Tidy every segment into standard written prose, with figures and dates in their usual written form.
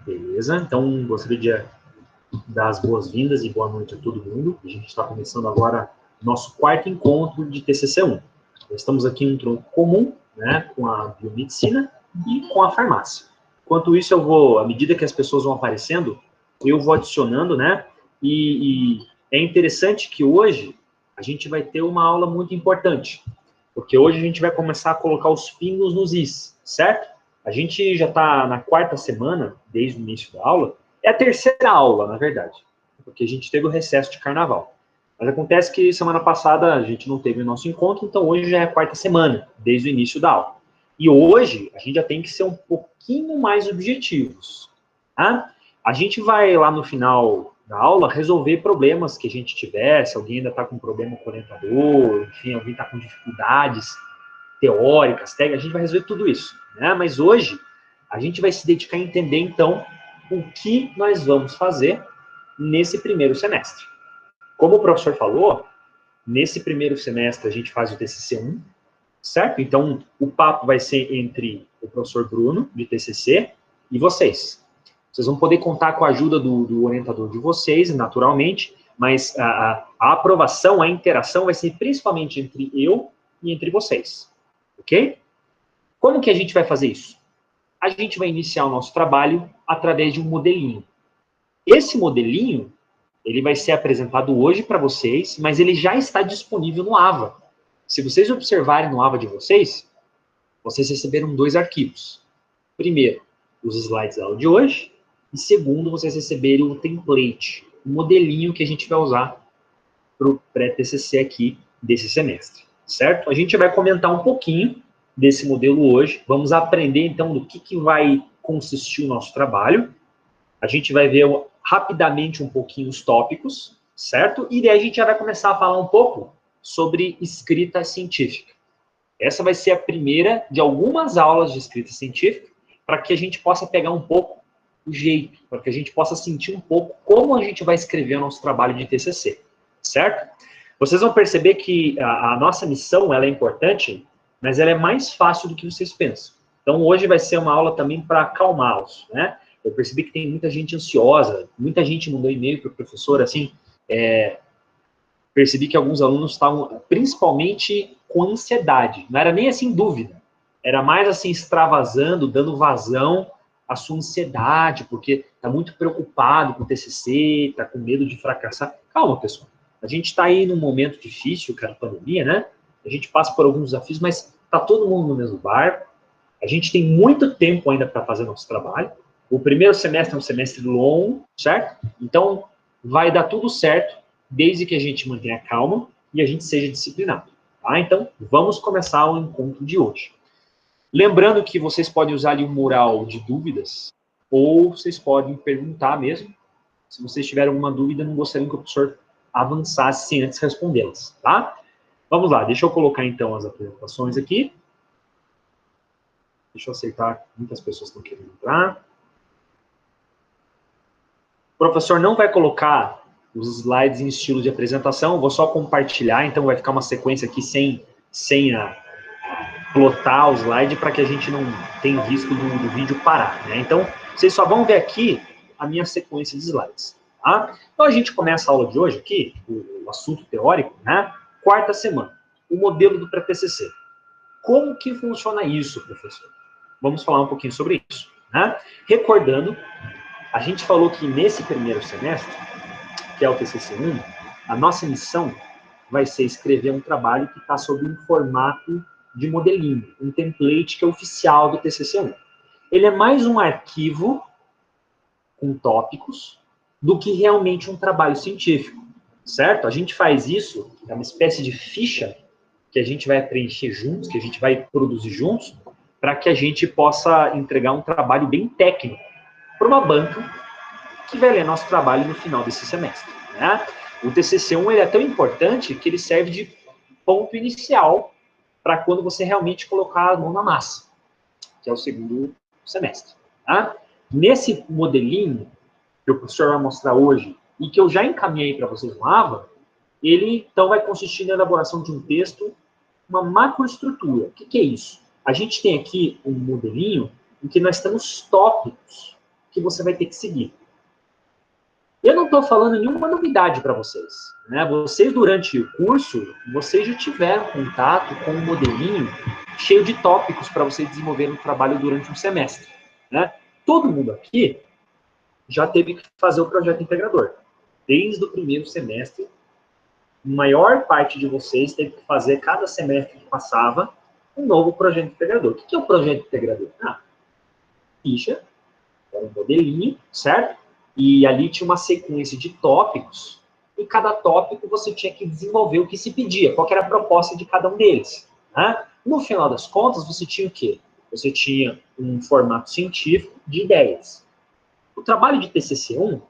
Beleza, então gostaria de dar as boas-vindas e boa noite a todo mundo. A gente está começando agora nosso quarto encontro de TCC1. Nós estamos aqui em um tronco comum, né, com a biomedicina e com a farmácia. Enquanto isso, eu vou, à medida que as pessoas vão aparecendo, eu vou adicionando, né, e é interessante que hoje a gente vai ter uma aula muito importante, porque hoje a gente vai começar a colocar os pingos nos is, certo? A gente já está na quarta semana, desde o início da aula. É a terceira aula, na verdade, porque a gente teve o recesso de carnaval. Mas acontece que semana passada a gente não teve o nosso encontro, então hoje já é a quarta semana, desde o início da aula. E hoje a gente já tem que ser um pouquinho mais objetivos. Tá? A gente vai lá no final da aula resolver problemas que a gente tiver, se alguém ainda está com problema com o orientador, enfim, alguém está com dificuldades teóricas, técnicas, a gente vai resolver tudo isso. Né? Mas hoje, a gente vai se dedicar a entender, então, o que nós vamos fazer nesse primeiro semestre. Como o professor falou, nesse primeiro semestre a gente faz o TCC1, certo? Então, o papo vai ser entre o professor Bruno, de TCC, e vocês. Vocês vão poder contar com a ajuda do orientador de vocês, naturalmente, mas a aprovação, a interação vai ser principalmente entre eu e entre vocês. Ok? Como que a gente vai fazer isso? A gente vai iniciar o nosso trabalho através de um modelinho. Esse modelinho, ele vai ser apresentado hoje para vocês, mas ele já está disponível no AVA. Se vocês observarem no AVA de vocês, vocês receberam 2 arquivos. Primeiro, os slides da aula de hoje, e segundo, vocês receberam o template, o modelinho que a gente vai usar para o pré-TCC aqui desse semestre, certo? A gente vai comentar um pouquinho desse modelo hoje, vamos aprender então do que vai consistir o nosso trabalho, a gente vai ver rapidamente um pouquinho os tópicos, certo? E daí a gente já vai começar a falar um pouco sobre escrita científica. Essa vai ser a primeira de algumas aulas de escrita científica, para que a gente possa pegar um pouco o jeito, para que a gente possa sentir um pouco como a gente vai escrever o nosso trabalho de TCC, certo? Vocês vão perceber que a nossa missão, ela é importante, mas ela é mais fácil do que vocês pensam. Então, hoje vai ser uma aula também para acalmá-los, né? Eu percebi que tem muita gente ansiosa, muita gente mandou e-mail para o professor, assim, percebi que alguns alunos estavam, principalmente, com ansiedade. Não era nem, assim, dúvida. Era mais, assim, extravasando, dando vazão à sua ansiedade, porque está muito preocupado com o TCC, está com medo de fracassar. Calma, pessoal. A gente está aí num momento difícil, que é a pandemia, né? A gente passa por alguns desafios, mas está todo mundo no mesmo barco. A gente tem muito tempo ainda para fazer nosso trabalho. O primeiro semestre é um semestre longo, certo? Então, vai dar tudo certo, desde que a gente mantenha calma e a gente seja disciplinado. Tá? Então, vamos começar o encontro de hoje. Lembrando que vocês podem usar ali um mural de dúvidas, ou vocês podem perguntar mesmo. Se vocês tiverem alguma dúvida, não gostariam que o professor avançasse sem antes respondê-las, tá? Vamos lá, deixa eu colocar então as apresentações aqui. Deixa eu aceitar, muitas pessoas estão querendo entrar. O professor não vai colocar os slides em estilo de apresentação, vou só compartilhar, então vai ficar uma sequência aqui sem plotar o slide para que a gente não tenha visto do vídeo parar, né? Então, vocês só vão ver aqui a minha sequência de slides, tá? Então, a gente começa a aula de hoje aqui, o assunto teórico, né? Quarta semana, o modelo do pré-TCC. Como que funciona isso, professor? Vamos falar um pouquinho sobre isso, né? Recordando, a gente falou que nesse primeiro semestre, que é o TCC1, a nossa missão vai ser escrever um trabalho que está sob um formato de modelinho, um template que é oficial do TCC1. Ele é mais um arquivo com tópicos do que realmente um trabalho científico, certo? A gente faz isso, é uma espécie de ficha que a gente vai preencher juntos, que a gente vai produzir juntos, para que a gente possa entregar um trabalho bem técnico para uma banca que vai ler nosso trabalho no final desse semestre, né? O TCC1 ele é tão importante que ele serve de ponto inicial para quando você realmente colocar a mão na massa, que é o segundo semestre. Tá? Nesse modelinho que o professor vai mostrar hoje e que eu já encaminhei para vocês no AVA, ele então vai consistir na elaboração de um texto, uma macroestrutura. O que é isso? A gente tem aqui um modelinho em que nós temos tópicos. que você vai ter que seguir. Eu não estou falando nenhuma novidade para vocês, né? Vocês, durante o curso, vocês já tiveram contato com um modelinho cheio de tópicos para vocês desenvolverem um trabalho durante um semestre, né? Todo mundo aqui já teve que fazer o projeto integrador. Desde o primeiro semestre, a maior parte de vocês teve que fazer, cada semestre que passava, um novo projeto integrador. O que é o projeto integrador? Ficha, era um modelinho, certo? E ali tinha uma sequência de tópicos, e cada tópico você tinha que desenvolver o que se pedia, qual era a proposta de cada um deles, né? No final das contas, você tinha o quê? Você tinha um formato científico de ideias. O trabalho de TCC1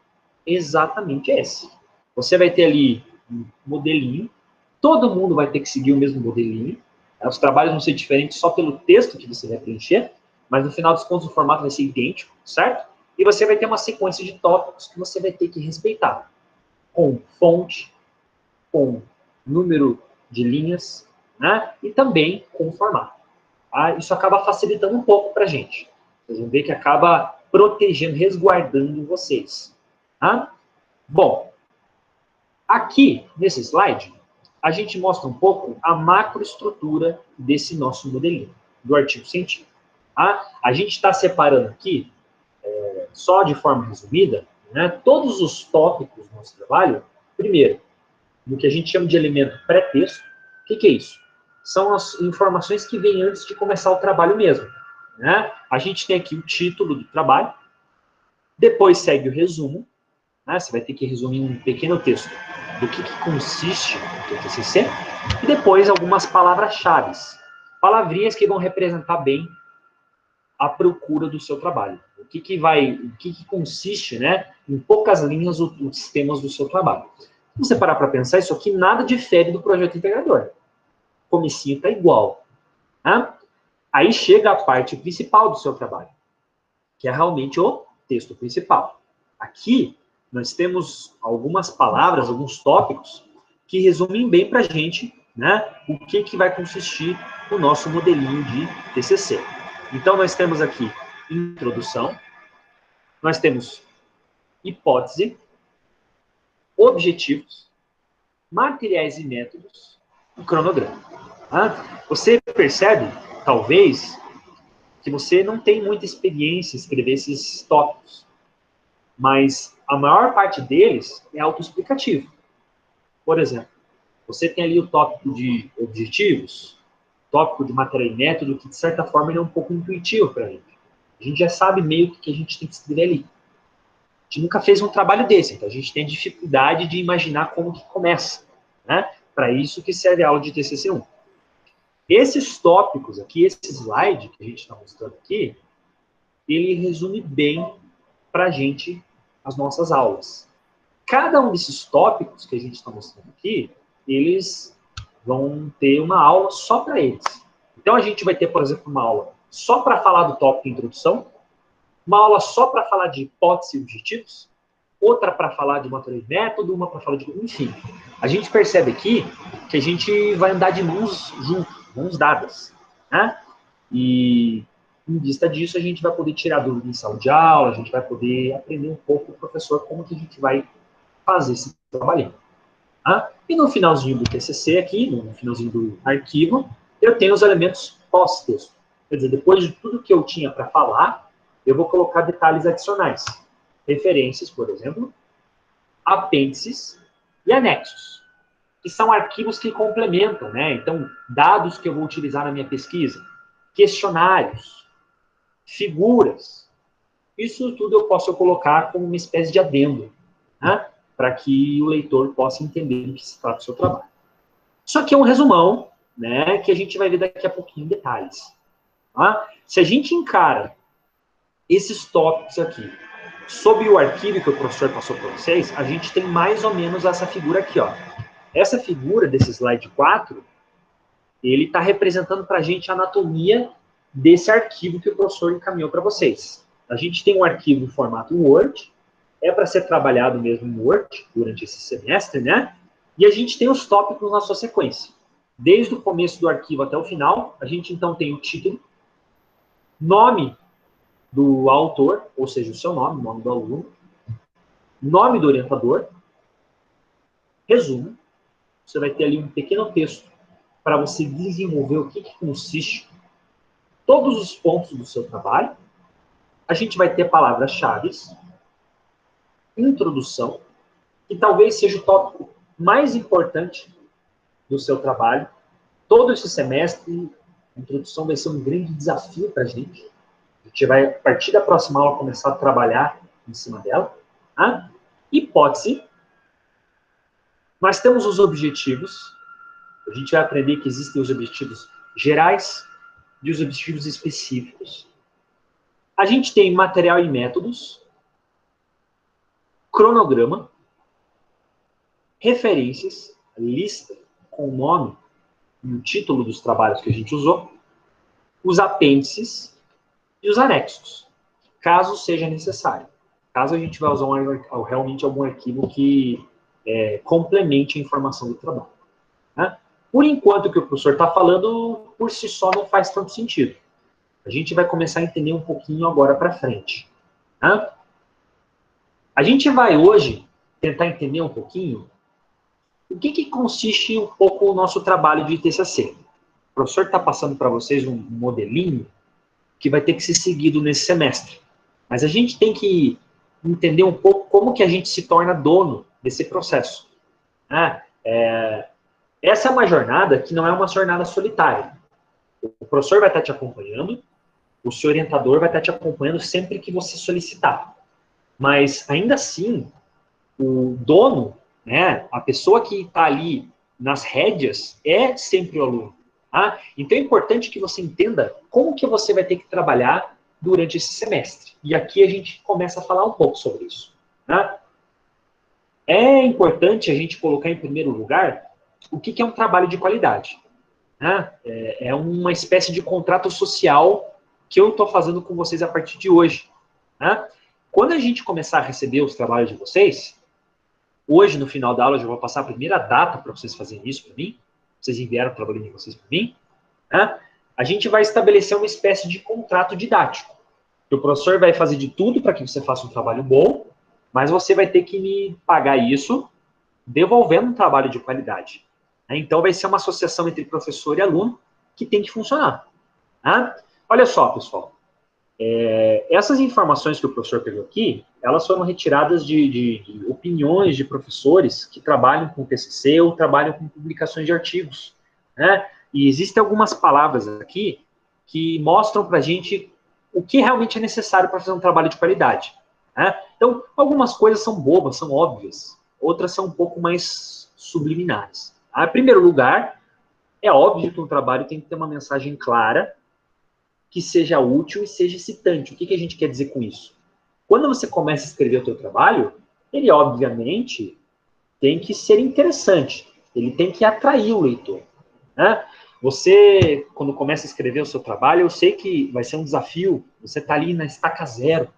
é exatamente esse. Você vai ter ali um modelinho, todo mundo vai ter que seguir o mesmo modelinho, os trabalhos vão ser diferentes só pelo texto que você vai preencher, mas no final dos contos o formato vai ser idêntico, certo? E você vai ter uma sequência de tópicos que você vai ter que respeitar, com fonte, com número de linhas, né? E também com o formato. Isso acaba facilitando um pouco para a gente. Vocês vão ver que acaba protegendo, resguardando vocês. Tá? Bom, aqui nesse slide, a gente mostra um pouco a macroestrutura desse nosso modelinho, do artigo científico. Tá? A gente está separando aqui, só de forma resumida, né, todos os tópicos do nosso trabalho. Primeiro, no que a gente chama de elemento pré-texto. O que é isso? São as informações que vêm antes de começar o trabalho mesmo. Né? A gente tem aqui o título do trabalho, depois segue o resumo, né? Você vai ter que resumir um pequeno texto do que consiste o teu TCC, e depois algumas palavras-chave, palavrinhas que vão representar bem a procura do seu trabalho. O que consiste, né, em poucas linhas, os temas do seu trabalho. Se você parar para pensar, isso aqui nada difere do projeto integrador. O comecinho está igual. Né? Aí chega a parte principal do seu trabalho, que é realmente o texto principal. Aqui, nós temos algumas palavras, alguns tópicos, que resumem bem para a gente, né, o que vai consistir o nosso modelinho de TCC. Então, nós temos aqui introdução, nós temos hipótese, objetivos, materiais e métodos e cronograma. Tá? Você percebe, talvez, que você não tem muita experiência em escrever esses tópicos, mas a maior parte deles é autoexplicativo. Por exemplo, você tem ali o tópico de objetivos, tópico de material e método, que de certa forma ele é um pouco intuitivo para a gente. A gente já sabe meio que a gente tem que escrever ali. A gente nunca fez um trabalho desse, então a gente tem dificuldade de imaginar como que começa. Né? Para isso que serve a aula de TCC1. Esses tópicos aqui, esse slide que a gente está mostrando aqui, ele resume bem para a gente as nossas aulas. Cada um desses tópicos que a gente está mostrando aqui, eles vão ter uma aula só para eles. Então, a gente vai ter, por exemplo, uma aula só para falar do tópico introdução, uma aula só para falar de hipótese e objetivos, outra para falar de material e método, uma para falar de... Enfim, a gente percebe aqui que a gente vai andar de mãos juntas, mãos dadas. Né? E, em vista disso, a gente vai poder tirar dúvida em sala de aula, a gente vai poder aprender um pouco com o professor como que a gente vai fazer esse trabalhinho. Tá? E no finalzinho do TCC aqui, no finalzinho do arquivo, eu tenho os elementos pós-texto. Quer dizer, depois de tudo que eu tinha para falar, eu vou colocar detalhes adicionais. Referências, por exemplo, apêndices e anexos, que são arquivos que complementam, né? Então, dados que eu vou utilizar na minha pesquisa, questionários, figuras. Isso tudo eu posso colocar como uma espécie de adendo, né? Para que o leitor possa entender do que se trata o seu trabalho. Isso aqui é um resumão, né, que a gente vai ver daqui a pouquinho em detalhes. Tá? Se a gente encara esses tópicos aqui sob o arquivo que o professor passou para vocês, a gente tem mais ou menos essa figura aqui. Ó. Essa figura desse slide 4, ele está representando para a gente a anatomia desse arquivo que o professor encaminhou para vocês. A gente tem um arquivo em formato Word, é para ser trabalhado mesmo em Word durante esse semestre, né? E a gente tem os tópicos na sua sequência. Desde o começo do arquivo até o final, a gente então tem o título, nome do autor, ou seja, o seu nome, o nome do aluno, nome do orientador, resumo. Você vai ter ali um pequeno texto para você desenvolver o que consiste todos os pontos do seu trabalho. A gente vai ter palavras-chave, introdução, que talvez seja o tópico mais importante do seu trabalho. Todo esse semestre, a introdução vai ser um grande desafio para a gente. A gente vai, a partir da próxima aula, começar a trabalhar em cima dela. Tá? Hipótese. Nós temos os objetivos. A gente vai aprender que existem os objetivos gerais e os objetivos específicos. A gente tem material e métodos, cronograma, referências, lista com o nome e o título dos trabalhos que a gente usou, os apêndices e os anexos, caso seja necessário. Caso a gente vá usar realmente algum arquivo que complemente a informação do trabalho. Né? Por enquanto, o que o professor está falando, por si só, não faz tanto sentido. A gente vai começar a entender um pouquinho agora para frente. Né? A gente vai hoje tentar entender um pouquinho o que consiste um pouco o nosso trabalho de TCC. O professor está passando para vocês um modelinho que vai ter que ser seguido nesse semestre. Mas a gente tem que entender um pouco como que a gente se torna dono desse processo. Essa é uma jornada que não é uma jornada solitária. O professor vai estar te acompanhando, o seu orientador vai estar te acompanhando sempre que você solicitar. Mas, ainda assim, o dono, né, a pessoa que está ali nas rédeas, é sempre o aluno. Tá? Então, é importante que você entenda como que você vai ter que trabalhar durante esse semestre. E aqui a gente começa a falar um pouco sobre isso. Tá? É importante a gente colocar em primeiro lugar o que é um trabalho de qualidade. Tá? É uma espécie de contrato social que eu estou fazendo com vocês a partir de hoje. Tá? Quando a gente começar a receber os trabalhos de vocês, hoje, no final da aula, eu já vou passar a primeira data para vocês fazerem isso para mim. Vocês enviaram o trabalho de vocês para mim. Tá? A gente vai estabelecer uma espécie de contrato didático. O professor vai fazer de tudo para que você faça um trabalho bom, mas você vai ter que me pagar isso devolvendo um trabalho de qualidade. Então, vai ser uma associação entre professor e aluno que tem que funcionar. Tá? Olha só, pessoal. Essas informações que o professor pegou aqui, elas foram retiradas de opiniões de professores que trabalham com TCC ou trabalham com publicações de artigos. Né? E existem algumas palavras aqui que mostram para a gente o que realmente é necessário para fazer um trabalho de qualidade. Né? Então, algumas coisas são bobas, são óbvias. Outras são um pouco mais subliminares. Em primeiro lugar, é óbvio que um trabalho tem que ter uma mensagem clara, que seja útil e seja excitante. O que a gente quer dizer com isso? Quando você começa a escrever o seu trabalho, ele, obviamente, tem que ser interessante. Ele tem que atrair o leitor. Né? Você, quando começa a escrever o seu trabalho, eu sei que vai ser um desafio. Você está ali na estaca zero.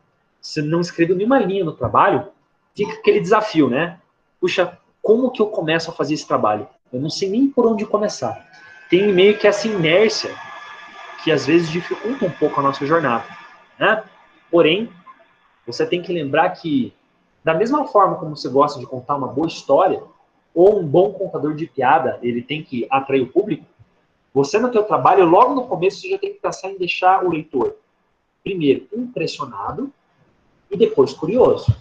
Você não escreveu nenhuma linha no trabalho, fica aquele desafio, né? Puxa, como que eu começo a fazer esse trabalho? Eu não sei nem por onde começar. Tem meio que essa inércia que às vezes dificulta um pouco a nossa jornada. Né? Porém, você tem que lembrar que, da mesma forma como você gosta de contar uma boa história, ou um bom contador de piada, ele tem que atrair o público, você no teu trabalho, logo no começo, você já tem que pensar em deixar o leitor, primeiro, impressionado, e depois curioso.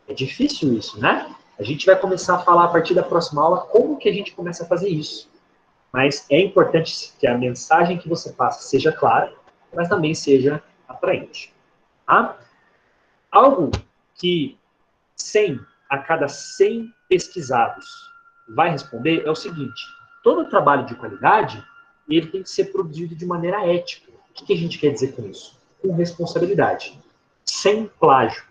É difícil isso, né? A gente vai começar a falar a partir da próxima aula como que a gente começa a fazer isso. Mas é importante que a mensagem que você passa seja clara, mas também seja atraente. Tá? Algo que 100 a cada 100 pesquisados vai responder é o seguinte: todo trabalho de qualidade ele tem que ser produzido de maneira ética. O que a gente quer dizer com isso? Com responsabilidade, sem plágio,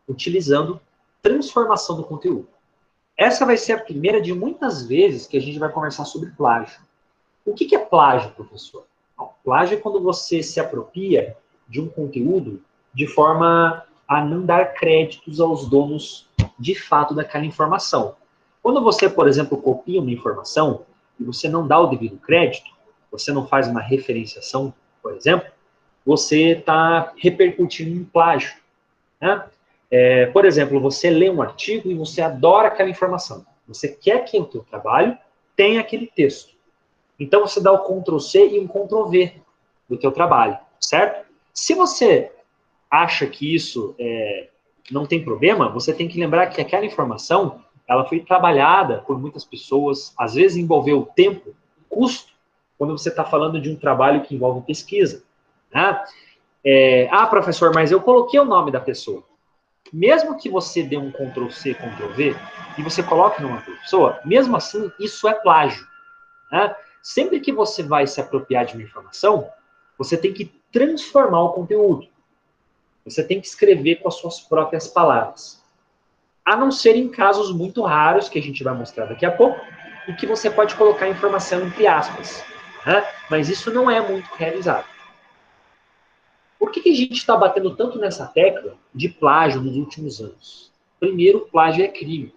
utilizando transformação do conteúdo. Essa vai ser a primeira de muitas vezes que a gente vai conversar sobre plágio. O que é plágio, professor? Não, plágio é quando você se apropria de um conteúdo de forma a não dar créditos aos donos de fato daquela informação. Quando você, por exemplo, copia uma informação e você não dá o devido crédito, você não faz uma referenciação, por exemplo, você está repercutindo em plágio, né? Por exemplo, você lê um artigo e você adora aquela informação. Você quer que o teu trabalho tenha aquele texto. Então, você dá o Ctrl+C e um Ctrl+V do teu trabalho, certo? Se você acha que isso não tem problema, você tem que lembrar que aquela informação, ela foi trabalhada por muitas pessoas, às vezes envolveu tempo, custo, quando você está falando de um trabalho que envolve pesquisa, né? Professor, mas eu coloquei o nome da pessoa. Mesmo que você dê um Ctrl+C, Ctrl+V, e você coloque numa pessoa, mesmo assim, isso é plágio, né? Sempre que você vai se apropriar de uma informação, você tem que transformar o conteúdo. Você tem que escrever com as suas próprias palavras. A não ser em casos muito raros, que a gente vai mostrar daqui a pouco, e que você pode colocar a informação entre aspas, né? Mas isso não é muito realizado. Por que a gente está batendo tanto nessa tecla de plágio nos últimos anos? Primeiro, plágio é crime,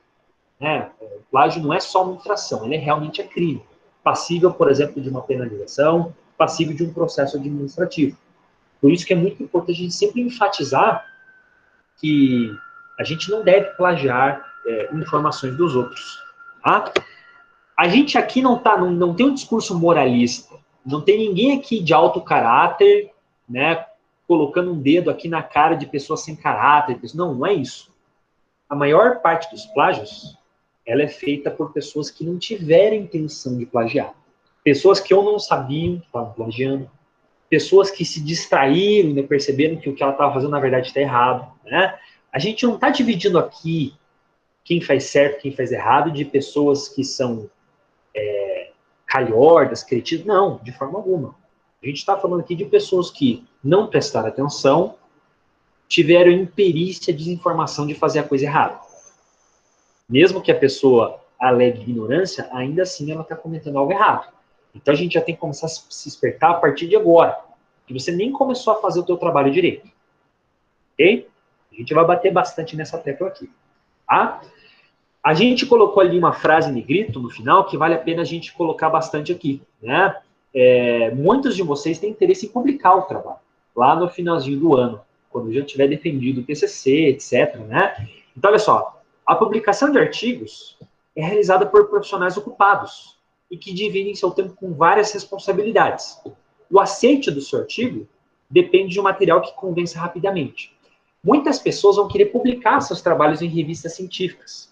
né? O plágio não é só uma infração, ele realmente é crime. Passível, por exemplo, de uma penalização, passível de um processo administrativo. Por isso que é muito importante a gente sempre enfatizar que a gente não deve plagiar informações dos outros. Tá? A gente aqui não tem um discurso moralista, não tem ninguém aqui de alto caráter, né, colocando um dedo aqui na cara de pessoas sem caráter. Não é isso. A maior parte dos plágios, ela é feita por pessoas que não tiveram intenção de plagiar. Pessoas que ou não sabiam que estavam plagiando, pessoas que se distraíram e não perceberam que o que ela estava fazendo, na verdade, está errado. Né? A gente não está dividindo aqui quem faz certo, quem faz errado, de pessoas que são calhordas, cretinas. Não, de forma alguma. A gente está falando aqui de pessoas que não prestaram atenção, tiveram imperícia, desinformação de fazer a coisa errada. Mesmo que a pessoa alegue ignorância, ainda assim ela está cometendo algo errado. Então a gente já tem que começar a se despertar a partir de agora, que você nem começou a fazer o teu trabalho direito. Ok? A gente vai bater bastante nessa tecla aqui. Tá? A gente colocou ali uma frase em negrito no final que vale a pena a gente colocar bastante aqui. Né? Muitos de vocês têm interesse em publicar o trabalho, lá no finalzinho do ano, quando já tiver defendido o TCC, etc. Né? Então, olha só, a publicação de artigos é realizada por profissionais ocupados e que dividem seu tempo com várias responsabilidades. O aceite do seu artigo depende de um material que convença rapidamente. Muitas pessoas vão querer publicar seus trabalhos em revistas científicas.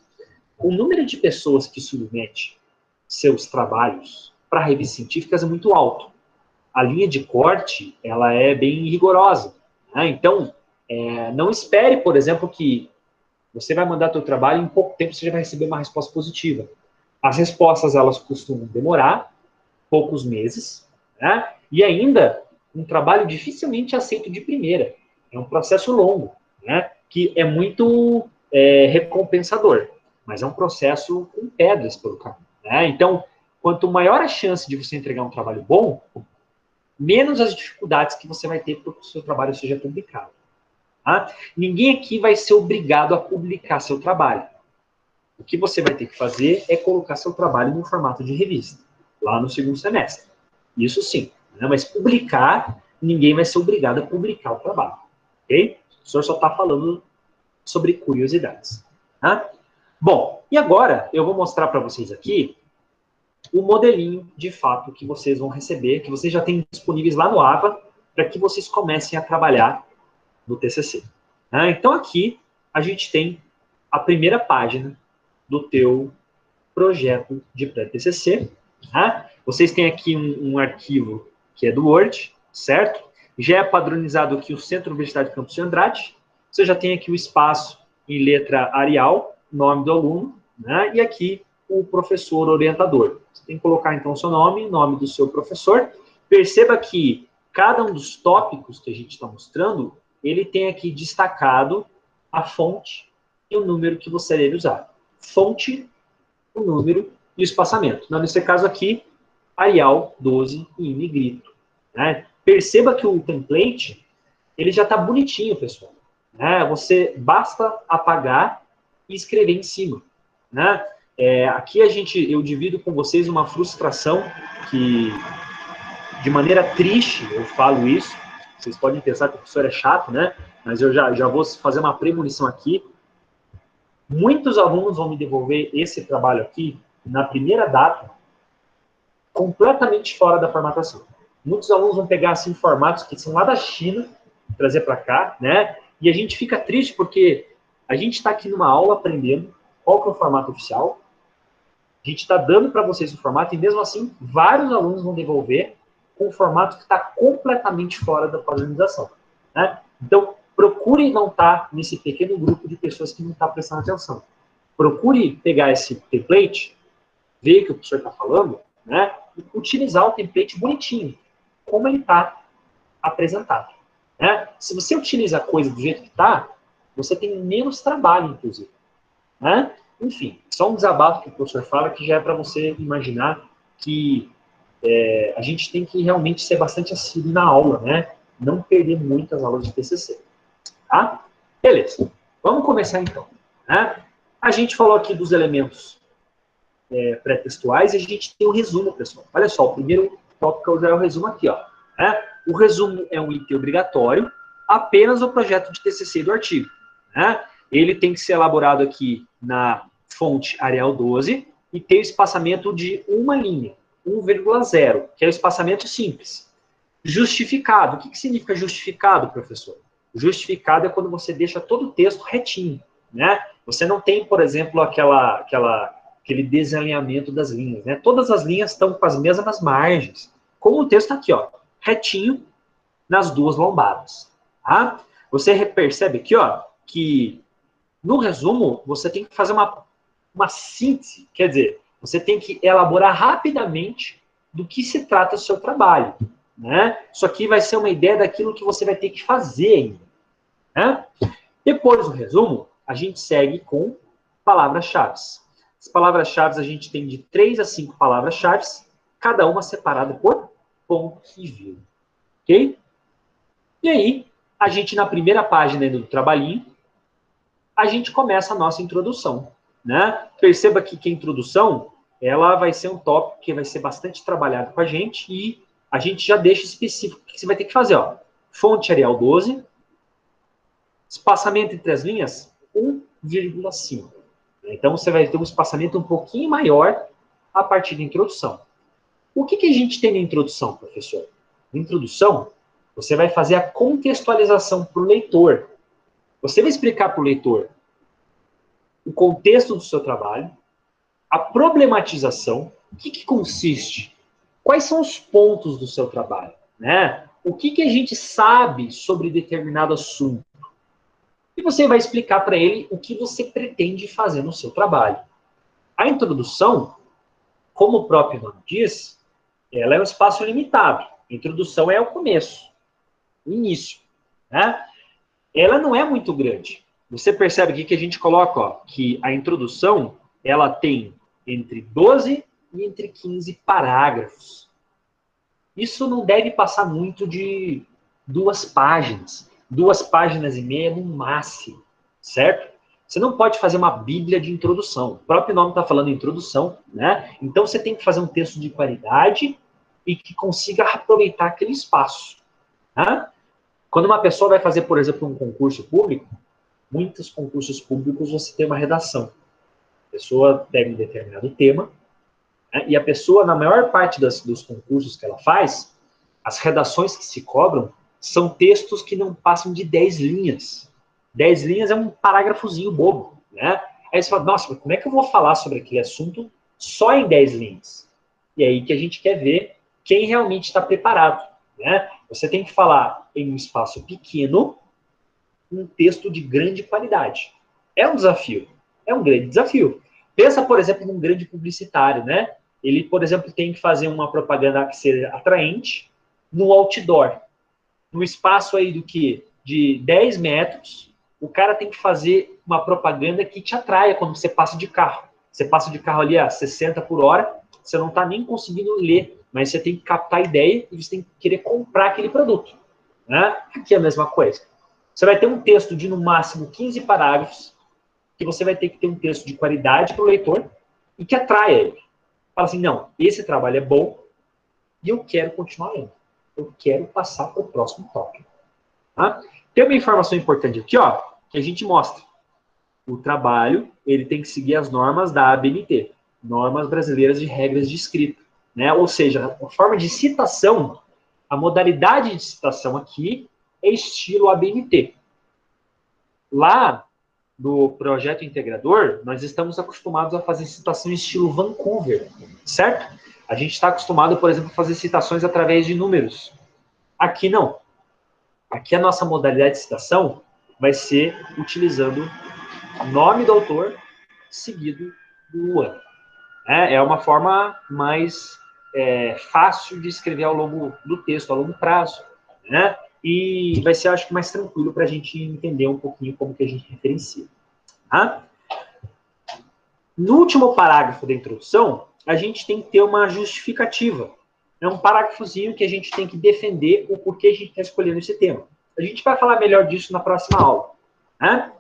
O número de pessoas que submete seus trabalhos para revistas científicas é muito alto. A linha de corte, ela é bem rigorosa. Né? Então, não espere, por exemplo, que você vai mandar seu trabalho e em pouco tempo você já vai receber uma resposta positiva. As respostas, elas costumam demorar poucos meses, né? E ainda, um trabalho dificilmente aceito de primeira. É um processo longo, né? Que é muito recompensador, mas é um processo com pedras pelo caminho. Né? Então, quanto maior a chance de você entregar um trabalho bom, menos as dificuldades que você vai ter para que o seu trabalho seja publicado. Tá? Ninguém aqui vai ser obrigado a publicar seu trabalho. O que você vai ter que fazer é colocar seu trabalho no formato de revista, lá no segundo semestre. Isso sim. Né? Mas publicar, ninguém vai ser obrigado a publicar o trabalho. Ok? O senhor só está falando sobre curiosidades. Tá? Bom, e agora eu vou mostrar para vocês aqui o modelinho de fato que vocês vão receber, que vocês já têm disponíveis lá no AVA, para que vocês comecem a trabalhar no TCC. Então aqui a gente tem a primeira página do teu projeto de pré-TCC. Vocês têm aqui um arquivo que é do Word, certo? Já é padronizado aqui o Centro Universitário Campus de Andrade. Você já tem aqui o espaço em letra Arial, nome do aluno, né? E aqui o professor orientador. Você tem que colocar então o seu nome, nome do seu professor. Perceba que cada um dos tópicos que a gente está mostrando, ele tem aqui destacado a fonte e o número que você deve usar. Fonte, o número e o espaçamento. Nesse caso aqui, Arial 12 em negrito. Né? Perceba que o template, ele já está bonitinho, pessoal. Né? Você basta apagar e escrever em cima. Né? Aqui eu divido com vocês uma frustração que, de maneira triste, eu falo isso, Vocês podem pensar que o professor é chato, né? Mas eu já vou fazer uma premonição aqui. Muitos alunos vão me devolver esse trabalho aqui na primeira data, completamente fora da formatação. Muitos alunos vão pegar assim formatos que são lá da China, trazer para cá, né? E a gente fica triste porque a gente está aqui numa aula aprendendo qual que é o formato oficial. A gente está dando para vocês o formato e mesmo assim vários alunos vão devolver com um formato que está completamente fora da padronização, né? Então, procure não estar nesse pequeno grupo de pessoas que não estão prestando atenção. Procure pegar esse template, ver o que o professor está falando, né? E utilizar o template bonitinho, como ele está apresentado, né? Se você utiliza a coisa do jeito que está, você tem menos trabalho, inclusive, né? Enfim, só um desabafo que o professor fala que já é para você imaginar que a gente tem que realmente ser bastante assíduo na aula, né? Não perder muitas aulas de TCC, tá? Beleza, vamos começar então, né? A gente falou aqui dos elementos pré-textuais e a gente tem o resumo, pessoal. Olha só, o primeiro tópico já é o resumo aqui, ó. Né? O resumo é um item obrigatório, apenas o projeto de TCC do artigo, né? Ele tem que ser elaborado aqui na fonte Arial 12 e ter o espaçamento de uma linha, 1,0, que é o espaçamento simples. Justificado. O que significa justificado, professor? Justificado é quando você deixa todo o texto retinho, né? Você não tem, por exemplo, aquele desalinhamento das linhas, né? Todas as linhas estão com as mesmas margens. Como o texto está aqui, ó, retinho nas duas lombadas, tá? Você percebe aqui, ó, que no resumo você tem que fazer uma síntese, quer dizer, você tem que elaborar rapidamente do que se trata o seu trabalho, né? Isso aqui vai ser uma ideia daquilo que você vai ter que fazer ainda, né? Depois do resumo, a gente segue com palavras-chave. As palavras-chave a gente tem de 3 a 5 palavras-chave, cada uma separada por ponto e vírgula, ok? E aí, a gente na primeira página do trabalhinho, a gente começa a nossa introdução, né? Perceba que a introdução, ela vai ser um tópico que vai ser bastante trabalhado com a gente e a gente já deixa específico o que você vai ter que fazer, ó. Fonte Arial 12, espaçamento entre as linhas, 1,5. Então, você vai ter um espaçamento um pouquinho maior a partir da introdução. O que a gente tem na introdução, professor? Na introdução, você vai fazer a contextualização para o leitor. Você vai explicar para o leitor o contexto do seu trabalho, a problematização, o que consiste, quais são os pontos do seu trabalho, né? O que a gente sabe sobre determinado assunto. E você vai explicar para ele o que você pretende fazer no seu trabalho. A introdução, como o próprio nome diz, ela é um espaço limitado. A introdução é o começo, o início, né? Ela não é muito grande. Você percebe aqui que a gente coloca, ó, que a introdução, ela tem entre 12 e entre 15 parágrafos. Isso não deve passar muito de 2 páginas. 2 páginas e meia no máximo, certo? Você não pode fazer uma bíblia de introdução. O próprio nome está falando introdução, né? Então você tem que fazer um texto de qualidade e que consiga aproveitar aquele espaço, né? Quando uma pessoa vai fazer, por exemplo, um concurso público, muitos concursos públicos você tem uma redação. A pessoa pega um determinado tema, né, e a pessoa, na maior parte dos concursos que ela faz, as redações que se cobram são textos que não passam de 10 linhas. 10 linhas é um parágrafozinho bobo, né? Aí você fala, nossa, mas como é que eu vou falar sobre aquele assunto só em 10 linhas? E é aí que a gente quer ver quem realmente está preparado, né? Você tem que falar em um espaço pequeno, um texto de grande qualidade. É um desafio. É um grande desafio. Pensa, por exemplo, num grande publicitário, né? Ele, por exemplo, tem que fazer uma propaganda que seja atraente no outdoor. No espaço aí do que? De 10 metros, o cara tem que fazer uma propaganda que te atraia quando você passa de carro. Você passa de carro ali a 60 por hora, você não está nem conseguindo ler, mas você tem que captar a ideia e você tem que querer comprar aquele produto, né? Aqui é a mesma coisa. Você vai ter um texto de, no máximo, 15 parágrafos, que você vai ter que ter um texto de qualidade para o leitor e que atraia ele. Fala assim, não, esse trabalho é bom e eu quero continuar lendo. Eu quero passar para o próximo tópico. Tá? Tem uma informação importante aqui, ó, que a gente mostra. O trabalho, ele tem que seguir as normas da ABNT, Normas Brasileiras de Regras de Escrita, né? Ou seja, a forma de citação, a modalidade de citação aqui é estilo ABNT. Lá, no projeto integrador, nós estamos acostumados a fazer citação em estilo Vancouver, certo? A gente está acostumado, por exemplo, a fazer citações através de números. Aqui não. Aqui a nossa modalidade de citação vai ser utilizando nome do autor seguido do ano. É uma forma mais fácil de escrever ao longo do texto, a longo prazo, né? E vai ser, acho que, mais tranquilo para a gente entender um pouquinho como que a gente referencia. Tá? No último parágrafo da introdução, a gente tem que ter uma justificativa. É um parágrafozinho que a gente tem que defender o porquê a gente está escolhendo esse tema. A gente vai falar melhor disso na próxima aula. Né?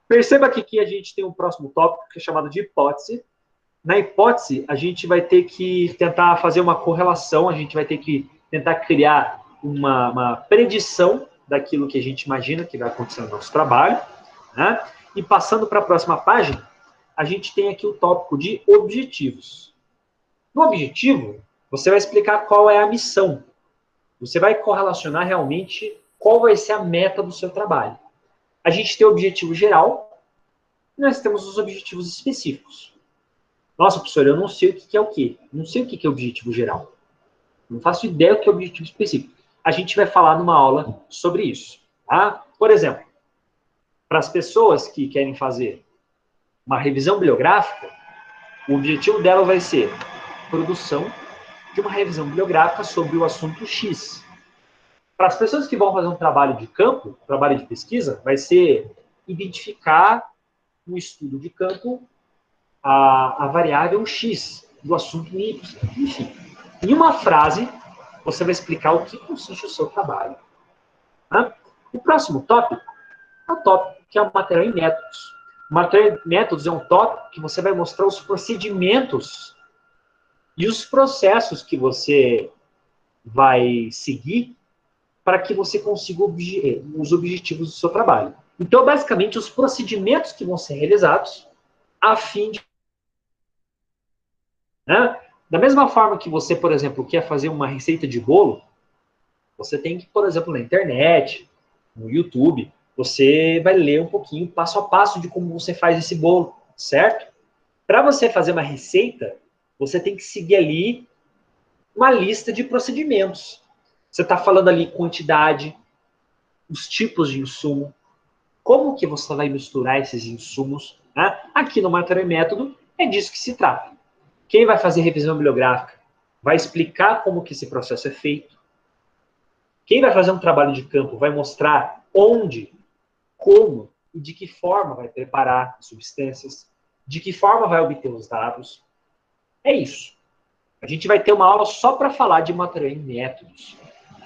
Perceba que aqui a gente tem um próximo tópico que é chamado de hipótese. Na hipótese, a gente vai ter que tentar fazer uma correlação, a gente vai ter que tentar criar uma predição daquilo que a gente imagina que vai acontecer no nosso trabalho. Né? E passando para a próxima página, a gente tem aqui o tópico de objetivos. No objetivo, você vai explicar qual é a missão. Você vai correlacionar realmente qual vai ser a meta do seu trabalho. A gente tem o objetivo geral, e nós temos os objetivos específicos. Nossa, professor, eu não sei o que é o quê. Não sei o que é objetivo geral. Não faço ideia do que é objetivo específico. A gente vai falar numa aula sobre isso. Tá? Por exemplo, para as pessoas que querem fazer uma revisão bibliográfica, o objetivo dela vai ser produção de uma revisão bibliográfica sobre o assunto X. Para as pessoas que vão fazer um trabalho de campo, trabalho de pesquisa, vai ser identificar no estudo de campo a variável X do assunto Y. Enfim, em uma frase, você vai explicar o que consiste o seu trabalho. Tá? O próximo tópico é o tópico que é o material em métodos. O material em métodos é um tópico que você vai mostrar os procedimentos e os processos que você vai seguir para que você consiga os objetivos do seu trabalho. Então, basicamente, os procedimentos que vão ser realizados a fim de... Né? Da mesma forma que você, por exemplo, quer fazer uma receita de bolo, você tem que, por exemplo, na internet, no YouTube, você vai ler um pouquinho, passo a passo, de como você faz esse bolo, certo? Para você fazer uma receita, você tem que seguir ali uma lista de procedimentos. Você está falando ali quantidade, os tipos de insumo, como que você vai misturar esses insumos. Né? Aqui no Material e Método, é disso que se trata. Quem vai fazer revisão bibliográfica vai explicar como que esse processo é feito. Quem vai fazer um trabalho de campo vai mostrar onde, como e de que forma vai preparar as substâncias, de que forma vai obter os dados. É isso. A gente vai ter uma aula só para falar de material e métodos.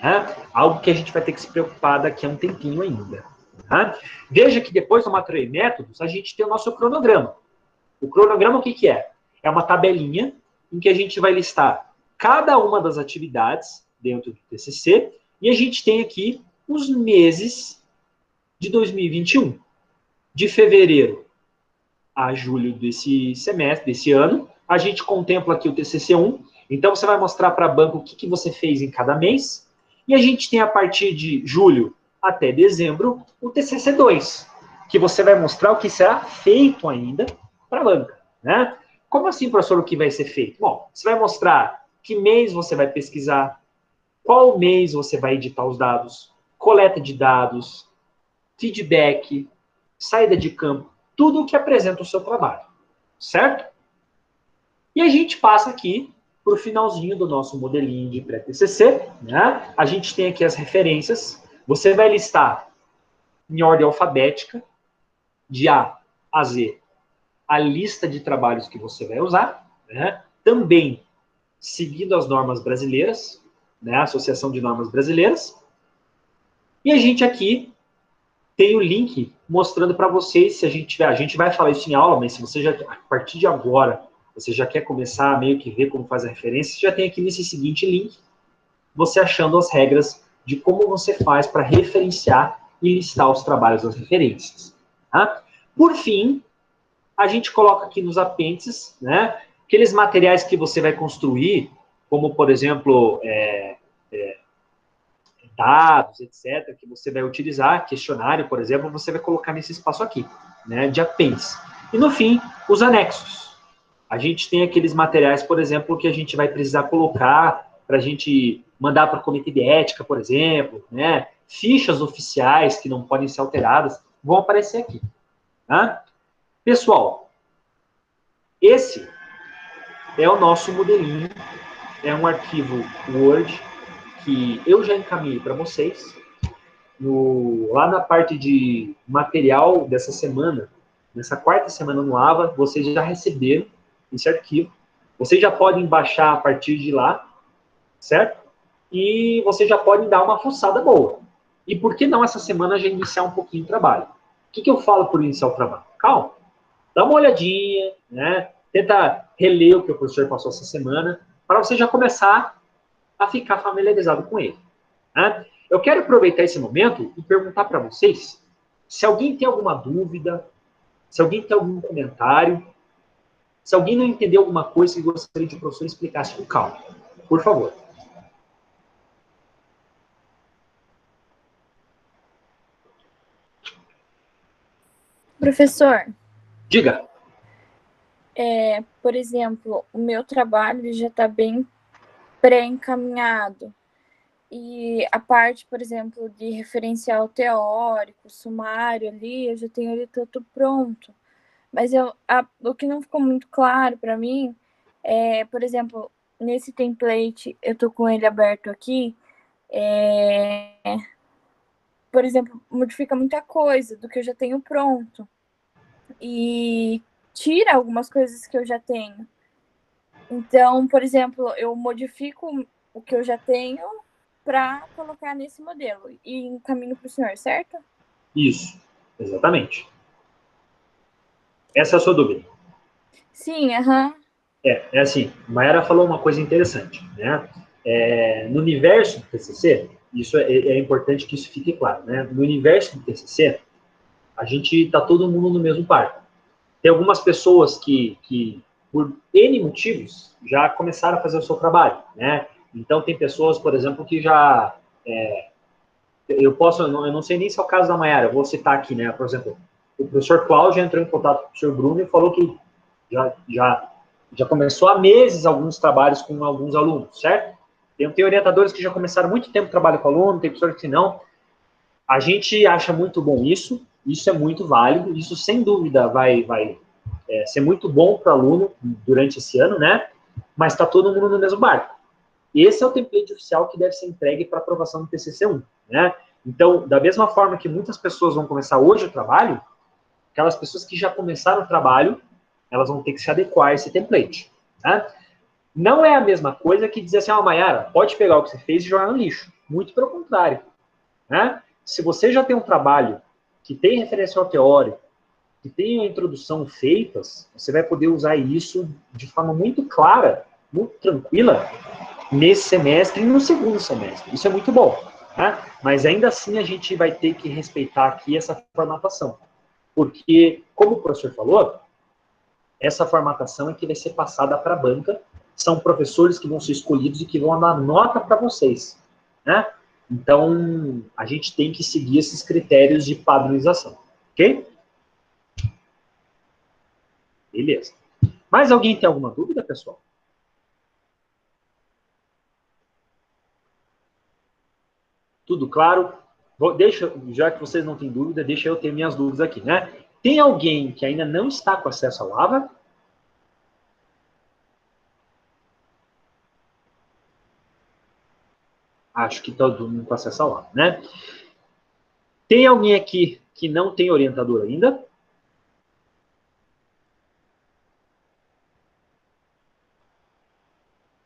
Né? Algo que a gente vai ter que se preocupar daqui a um tempinho ainda. Tá? Veja que depois do material e métodos, a gente tem o nosso cronograma. O cronograma o que é? É uma tabelinha em que a gente vai listar cada uma das atividades dentro do TCC e a gente tem aqui os meses de 2021. De fevereiro a julho desse semestre, desse ano, a gente contempla aqui o TCC1. Então, você vai mostrar para a banca o que você fez em cada mês. E a gente tem, a partir de julho até dezembro, o TCC2, que você vai mostrar o que será feito ainda para a banca. Né? Como assim, professor, o que vai ser feito? Bom, você vai mostrar que mês você vai pesquisar, qual mês você vai editar os dados, coleta de dados, feedback, saída de campo, tudo o que apresenta o seu trabalho. Certo? E a gente passa aqui para o finalzinho do nosso modelinho de pré-TCC. Né? A gente tem aqui as referências. Você vai listar em ordem alfabética, de A a Z, a lista de trabalhos que você vai usar. Né? Também seguindo as normas brasileiras, né? A Associação de Normas Brasileiras. E a gente aqui tem o link mostrando para vocês, se a gente vai falar isso em aula, mas se você já, a partir de agora, você já quer começar a meio que ver como faz a referência, já tem aqui nesse seguinte link, você achando as regras de como você faz para referenciar e listar os trabalhos das referências. Tá? Por fim, a gente coloca aqui nos apêndices, né, aqueles materiais que você vai construir, como, por exemplo, dados, etc., que você vai utilizar, questionário, por exemplo, você vai colocar nesse espaço aqui, né, de apêndice. E, no fim, os anexos. A gente tem aqueles materiais, por exemplo, que a gente vai precisar colocar para a gente mandar para o comitê de ética, por exemplo, né, fichas oficiais que não podem ser alteradas, vão aparecer aqui. Tá? Pessoal, esse é o nosso modelinho, é um arquivo Word que eu já encaminhei para vocês. Lá na parte de material dessa semana, nessa quarta semana no AVA, vocês já receberam esse arquivo. Vocês já podem baixar a partir de lá, certo? E vocês já podem dar uma fuçada boa. E por que não essa semana já iniciar um pouquinho o trabalho? O que eu falo por iniciar o trabalho? Calma, dá uma olhadinha, né? Tenta reler o que o professor passou essa semana, para você já começar a ficar familiarizado com ele. Né? Eu quero aproveitar esse momento e perguntar para vocês se alguém tem alguma dúvida, se alguém tem algum comentário, se alguém não entendeu alguma coisa que gostaria que o professor explicasse com calma. Por favor. Professor. Diga. Por exemplo, o meu trabalho já está bem pré-encaminhado. E a parte, por exemplo, de referencial teórico, sumário ali, eu já tenho ele tudo pronto. Mas o que não ficou muito claro para mim por exemplo, nesse template, eu tô com ele aberto aqui, por exemplo, modifica muita coisa do que eu já tenho pronto. E tira algumas coisas que eu já tenho. Então, por exemplo, eu modifico o que eu já tenho para colocar nesse modelo e encaminho para o senhor, certo? Isso, exatamente. Essa é a sua dúvida? Sim, aham. É assim, a Mayara falou uma coisa interessante, né? No universo do TCC, isso é importante que isso fique claro, né? No universo do TCC, a gente está todo mundo no mesmo barco. Tem algumas pessoas que, por N motivos, já começaram a fazer o seu trabalho, né? Então, tem pessoas, por exemplo, que já... eu não sei nem se é o caso da Mayara, eu vou citar aqui, né? Por exemplo, o professor Cláudio entrou em contato com o professor Bruno e falou que já começou há meses alguns trabalhos com alguns alunos, certo? Tem orientadores que já começaram muito tempo o trabalho com aluno, tem professores que não. A gente acha muito bom isso é muito válido, isso sem dúvida vai ser muito bom para o aluno durante esse ano, né? Mas está todo mundo no mesmo barco. Esse é o template oficial que deve ser entregue para aprovação do TCC1, né? Então, da mesma forma que muitas pessoas vão começar hoje o trabalho, aquelas pessoas que já começaram o trabalho, elas vão ter que se adequar a esse template, tá? Não é a mesma coisa que dizer assim, Mayara, pode pegar o que você fez e jogar no lixo. Muito pelo contrário, né? Se você já tem um trabalho que tem referencial teórico, que tem a introdução feitas, você vai poder usar isso de forma muito clara, muito tranquila, nesse semestre e no segundo semestre. Isso é muito bom, né? Mas ainda assim a gente vai ter que respeitar aqui essa formatação. Porque, como o professor falou, essa formatação é que vai ser passada para a banca, são professores que vão ser escolhidos e que vão dar nota para vocês, né? Então, a gente tem que seguir esses critérios de padronização, ok? Beleza. Mais alguém tem alguma dúvida, pessoal? Tudo claro? Já que vocês não têm dúvida, deixa eu ter minhas dúvidas aqui, né? Tem alguém que ainda não está com acesso à Lava? Acho que todo mundo com acesso à Lava, né? Tem alguém aqui que não tem orientador ainda?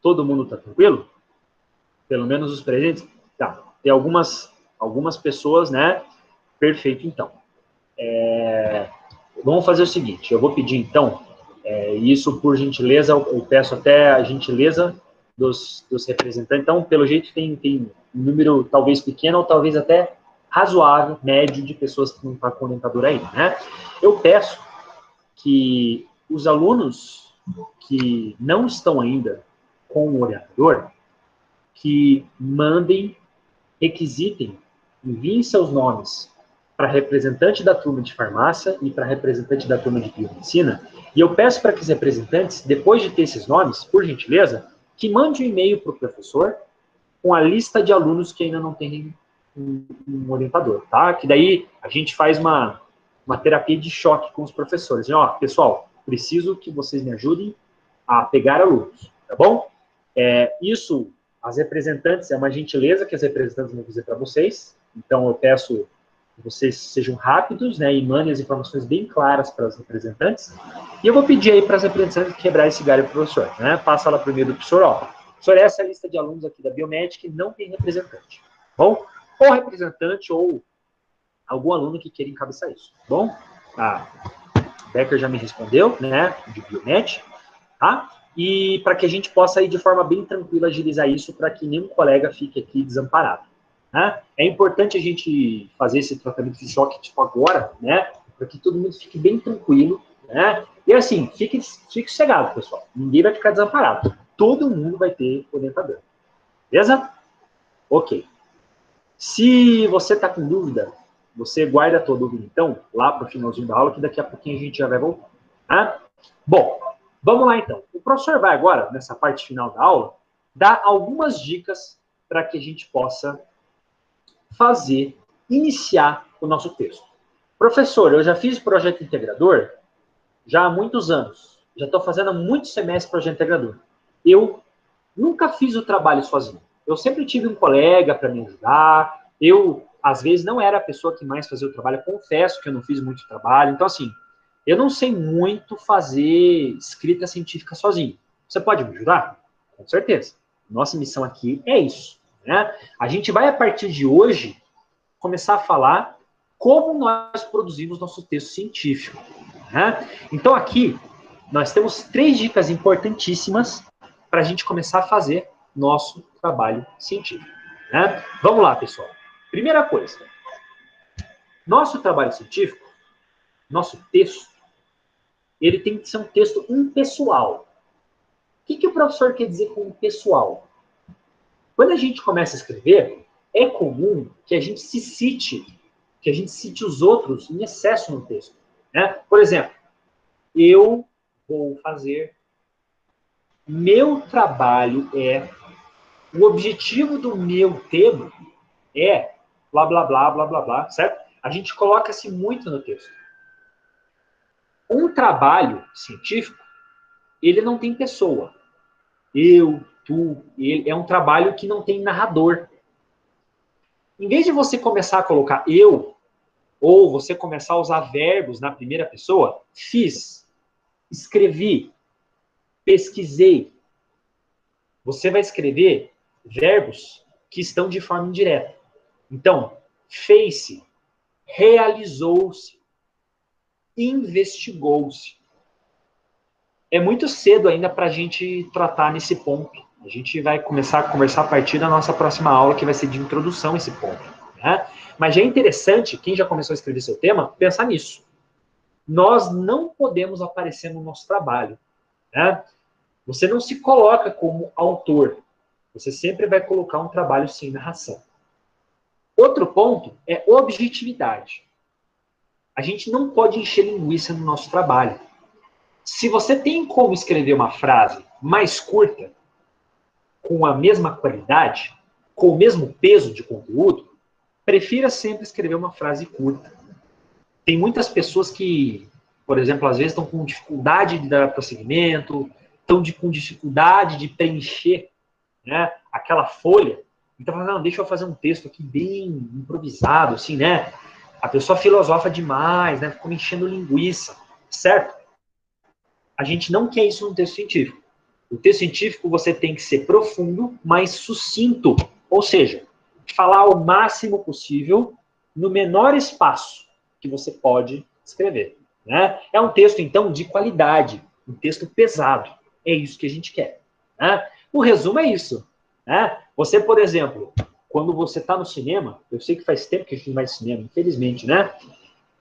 Todo mundo está tranquilo? Pelo menos os presentes? Tá. Tem algumas pessoas, né? Perfeito, então. Vamos fazer o seguinte, eu vou pedir, então, isso por gentileza, eu peço até a gentileza dos representantes. Então, pelo jeito, tem um número talvez pequeno ou talvez até razoável, médio, de pessoas que não estão com orientador ainda, né? Eu peço que os alunos que não estão ainda com o orientador, que mandem, requisitem, enviem seus nomes para representante da turma de farmácia e para representante da turma de biomedicina, e eu peço para que os representantes, depois de ter esses nomes, por gentileza, que mande um e-mail para o professor com a lista de alunos que ainda não tem um orientador, tá? Que daí a gente faz uma terapia de choque com os professores. Ó, pessoal, preciso que vocês me ajudem a pegar alunos, tá bom? Isso, as representantes, é uma gentileza que as representantes vão dizer para vocês, então eu peço que vocês sejam rápidos, né, e mandem as informações bem claras para as representantes, e eu vou pedir aí para as representantes quebrar esse galho para o professor, né? Passa lá primeiro do professor, ó, professor, essa é a lista de alunos aqui da Biomédica e não tem representante, bom? Ou representante ou algum aluno que queira encabeçar isso, bom? A Becker já me respondeu, né, de Biomed, tá? E para que a gente possa ir de forma bem tranquila agilizar isso para que nenhum colega fique aqui desamparado, né? É importante a gente fazer esse tratamento de choque tipo agora, né, para que todo mundo fique bem tranquilo, né? E assim, fique sossegado, pessoal. Ninguém vai ficar desamparado. Todo mundo vai ter orientador. Beleza? Ok. Se você está com dúvida, você guarda a tua dúvida, então, lá para o finalzinho da aula, que daqui a pouquinho a gente já vai voltar. Tá? Bom, vamos lá, então. O professor vai agora, nessa parte final da aula, dar algumas dicas para que a gente possa iniciar o nosso texto. Professor, eu já fiz projeto integrador já há muitos anos. Já estou fazendo há muitos semestres projeto integrador. Eu nunca fiz o trabalho sozinho. Eu sempre tive um colega para me ajudar. Eu, às vezes, não era a pessoa que mais fazia o trabalho. Eu confesso que eu não fiz muito trabalho. Então, assim, eu não sei muito fazer escrita científica sozinho. Você pode me ajudar? Com certeza. Nossa missão aqui é isso, né? A gente vai, a partir de hoje, começar a falar como nós produzimos nosso texto científico, né? Então, aqui, nós temos 3 dicas importantíssimas para a gente começar a fazer nosso trabalho científico, né? Vamos lá, pessoal. Primeira coisa, nosso trabalho científico, nosso texto, ele tem que ser um texto impessoal. O que o professor quer dizer com impessoal? Quando a gente começa a escrever, é comum que a gente se cite, que a gente cite os outros em excesso no texto, né? Por exemplo, eu vou fazer, meu trabalho é, o objetivo do meu tema é blá, blá, blá, blá, blá, blá, certo? A gente coloca-se muito no texto. Um trabalho científico, ele não tem pessoa. Eu, tu, ele. É um trabalho que não tem narrador. Em vez de você começar a colocar eu, ou você começar a usar verbos na primeira pessoa, fiz, escrevi, pesquisei. Você vai escrever verbos que estão de forma indireta. Então, fez-se, realizou-se, investigou-se. É muito cedo ainda para a gente tratar nesse ponto. A gente vai começar a conversar a partir da nossa próxima aula, que vai ser de introdução a esse ponto, né? Mas já é interessante, quem já começou a escrever seu tema, pensar nisso. Nós não podemos aparecer no nosso trabalho, né? Você não se coloca como autor. Você sempre vai colocar um trabalho sem narração. Outro ponto é objetividade. A gente não pode encher linguiça no nosso trabalho. Se você tem como escrever uma frase mais curta, com a mesma qualidade, com o mesmo peso de conteúdo, prefira sempre escrever uma frase curta. Tem muitas pessoas que, por exemplo, às vezes estão com dificuldade de dar prosseguimento, estão com dificuldade de preencher, né, aquela folha. Então, não, deixa eu fazer um texto aqui bem improvisado, assim, né? A pessoa filosofa demais, né? Ficou me enchendo linguiça, certo? A gente não quer isso no texto científico. O texto científico você tem que ser profundo, mas sucinto. Ou seja, falar o máximo possível no menor espaço que você pode escrever, né? É um texto, então, de qualidade, um texto pesado. É isso que a gente quer, né? O resumo é isso, né? Você, por exemplo, quando você está no cinema, eu sei que faz tempo que a gente não vai no cinema, infelizmente, né?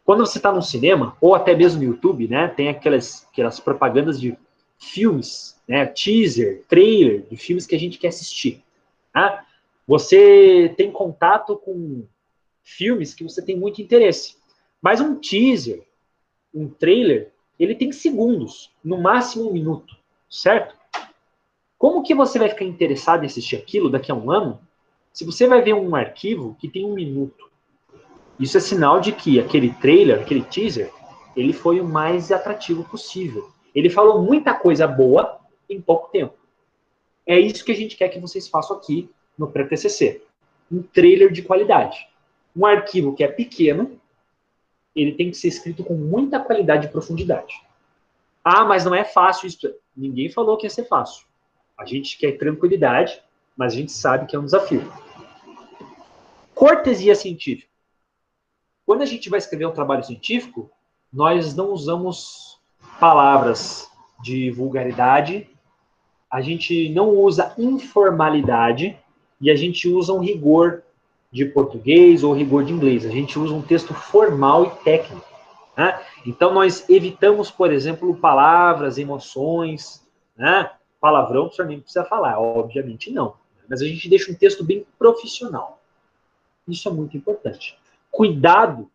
Quando você está no cinema, ou até mesmo no YouTube, né? Tem aquelas propagandas de filmes, né? Teaser, trailer de filmes que a gente quer assistir. Tá? Você tem contato com filmes que você tem muito interesse. Mas um teaser, um trailer, ele tem segundos, no máximo 1 minuto, certo? Como que você vai ficar interessado em assistir aquilo daqui a 1 ano, se você vai ver um arquivo que tem 1 minuto? Isso é sinal de que aquele trailer, aquele teaser, ele foi o mais atrativo possível. Ele falou muita coisa boa em pouco tempo. É isso que a gente quer que vocês façam aqui no pré-TCC. Um trailer de qualidade. Um arquivo que é pequeno, ele tem que ser escrito com muita qualidade e profundidade. Ah, mas não é fácil isso. Ninguém falou que ia ser fácil. A gente quer tranquilidade, mas a gente sabe que é um desafio. Cortesia científica. Quando a gente vai escrever um trabalho científico, nós não usamos palavras de vulgaridade, a gente não usa informalidade e a gente usa um rigor de português ou rigor de inglês. A gente usa um texto formal e técnico. Né? Então, nós evitamos, por exemplo, palavras, emoções, né? Palavrão, o senhor nem precisa falar, obviamente não. Mas a gente deixa um texto bem profissional. Isso é muito importante. Cuidado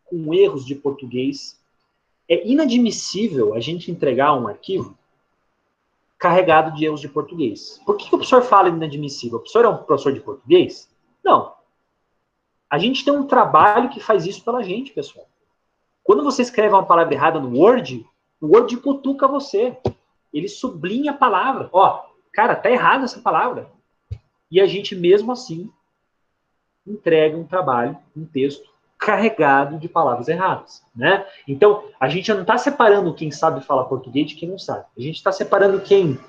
com erros de português. É inadmissível a gente entregar um arquivo carregado de erros de português. Por que o professor fala inadmissível? O professor é um professor de português? Não. A gente tem um trabalho que faz isso pela gente, pessoal. Quando você escreve uma palavra errada no Word, o Word cutuca você. Ele sublinha a palavra. Ó, cara, tá errada essa palavra. E a gente, mesmo assim, entrega um trabalho, um texto, carregado de palavras erradas, né? Então, a gente não está separando quem sabe falar português de quem não sabe. A gente está separando quem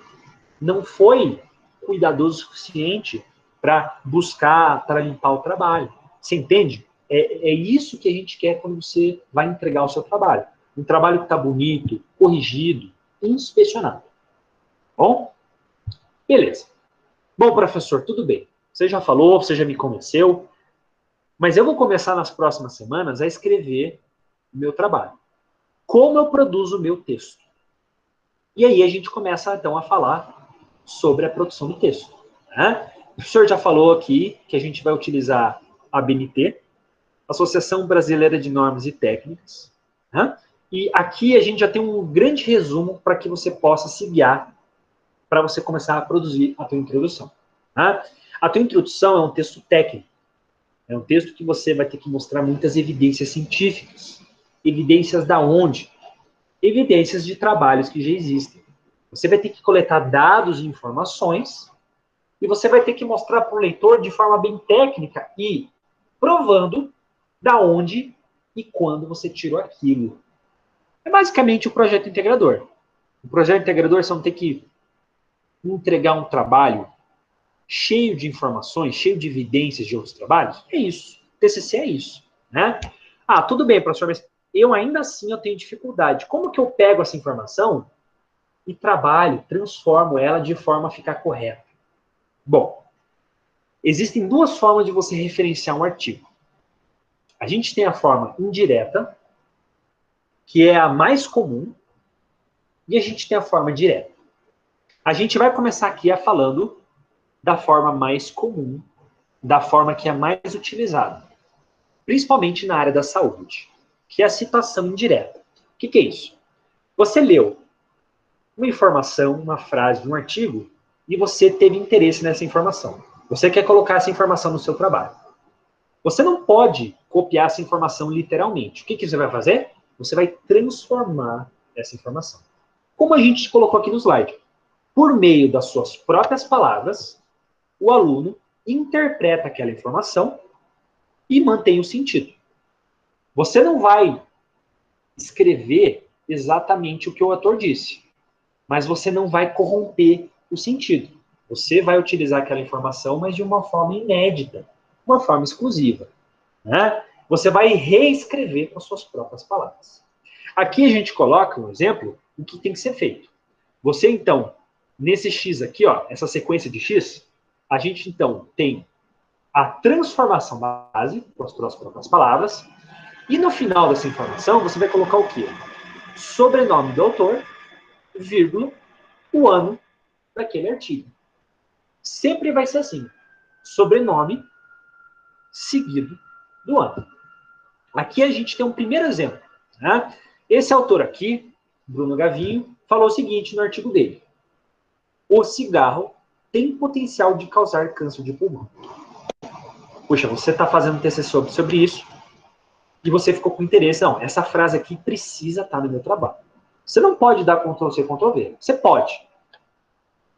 não foi cuidadoso o suficiente para buscar, para limpar o trabalho. Você entende? É isso que a gente quer quando você vai entregar o seu trabalho. Um trabalho que está bonito, corrigido, inspecionado. Bom? Beleza. Bom, professor, tudo bem. Você já falou, você já me convenceu, mas eu vou começar nas próximas semanas a escrever o meu trabalho. Como eu produzo o meu texto? E aí a gente começa, então, a falar sobre a produção do texto. Né? O professor já falou aqui que a gente vai utilizar a ABNT, Associação Brasileira de Normas e Técnicas. Né? E aqui a gente já tem um grande resumo para que você possa se guiar para você começar a produzir a tua introdução. Né? A tua introdução é um texto técnico. É um texto que você vai ter que mostrar muitas evidências científicas. Evidências da onde? Evidências de trabalhos que já existem. Você vai ter que coletar dados e informações e você vai ter que mostrar para o leitor de forma bem técnica e provando da onde e quando você tirou aquilo. É basicamente o projeto integrador. O projeto integrador você não tem que entregar um trabalho cheio de informações, cheio de evidências de outros trabalhos. É isso. TCC é isso. Né? Ah, tudo bem, professor, mas eu ainda assim eu tenho dificuldade. Como que eu pego essa informação e trabalho, transformo ela de forma a ficar correta? Bom, existem 2 formas de você referenciar um artigo. A gente tem a forma indireta, que é a mais comum, e a gente tem a forma direta. A gente vai começar aqui falando da forma mais comum, da forma que é mais utilizada, principalmente na área da saúde, que é a citação indireta. O que é isso? Você leu uma informação, uma frase de um artigo, e você teve interesse nessa informação. Você quer colocar essa informação no seu trabalho. Você não pode copiar essa informação literalmente. O que você vai fazer? Você vai transformar essa informação. Como a gente colocou aqui no slide. Por meio das suas próprias palavras, o aluno interpreta aquela informação e mantém o sentido. Você não vai escrever exatamente o que o autor disse, mas você não vai corromper o sentido. Você vai utilizar aquela informação, mas de uma forma inédita, uma forma exclusiva. Né? Você vai reescrever com as suas próprias palavras. Aqui a gente coloca um exemplo do que tem que ser feito. Você, então, nesse X aqui, ó, essa sequência de X, a gente, então, tem a transformação base, com as suas próprias palavras, e no final dessa informação você vai colocar o quê? Sobrenome do autor, vírgula, o ano daquele artigo. Sempre vai ser assim, sobrenome seguido do ano. Aqui a gente tem um primeiro exemplo. Né? Esse autor aqui, Bruno Gavinho, falou o seguinte no artigo dele. O cigarro tem potencial de causar câncer de pulmão. Puxa, você está fazendo TCC sobre isso e você ficou com interesse. Não, essa frase aqui precisa estar no meu trabalho. Você não pode dar Ctrl+C, Ctrl+V. Você pode.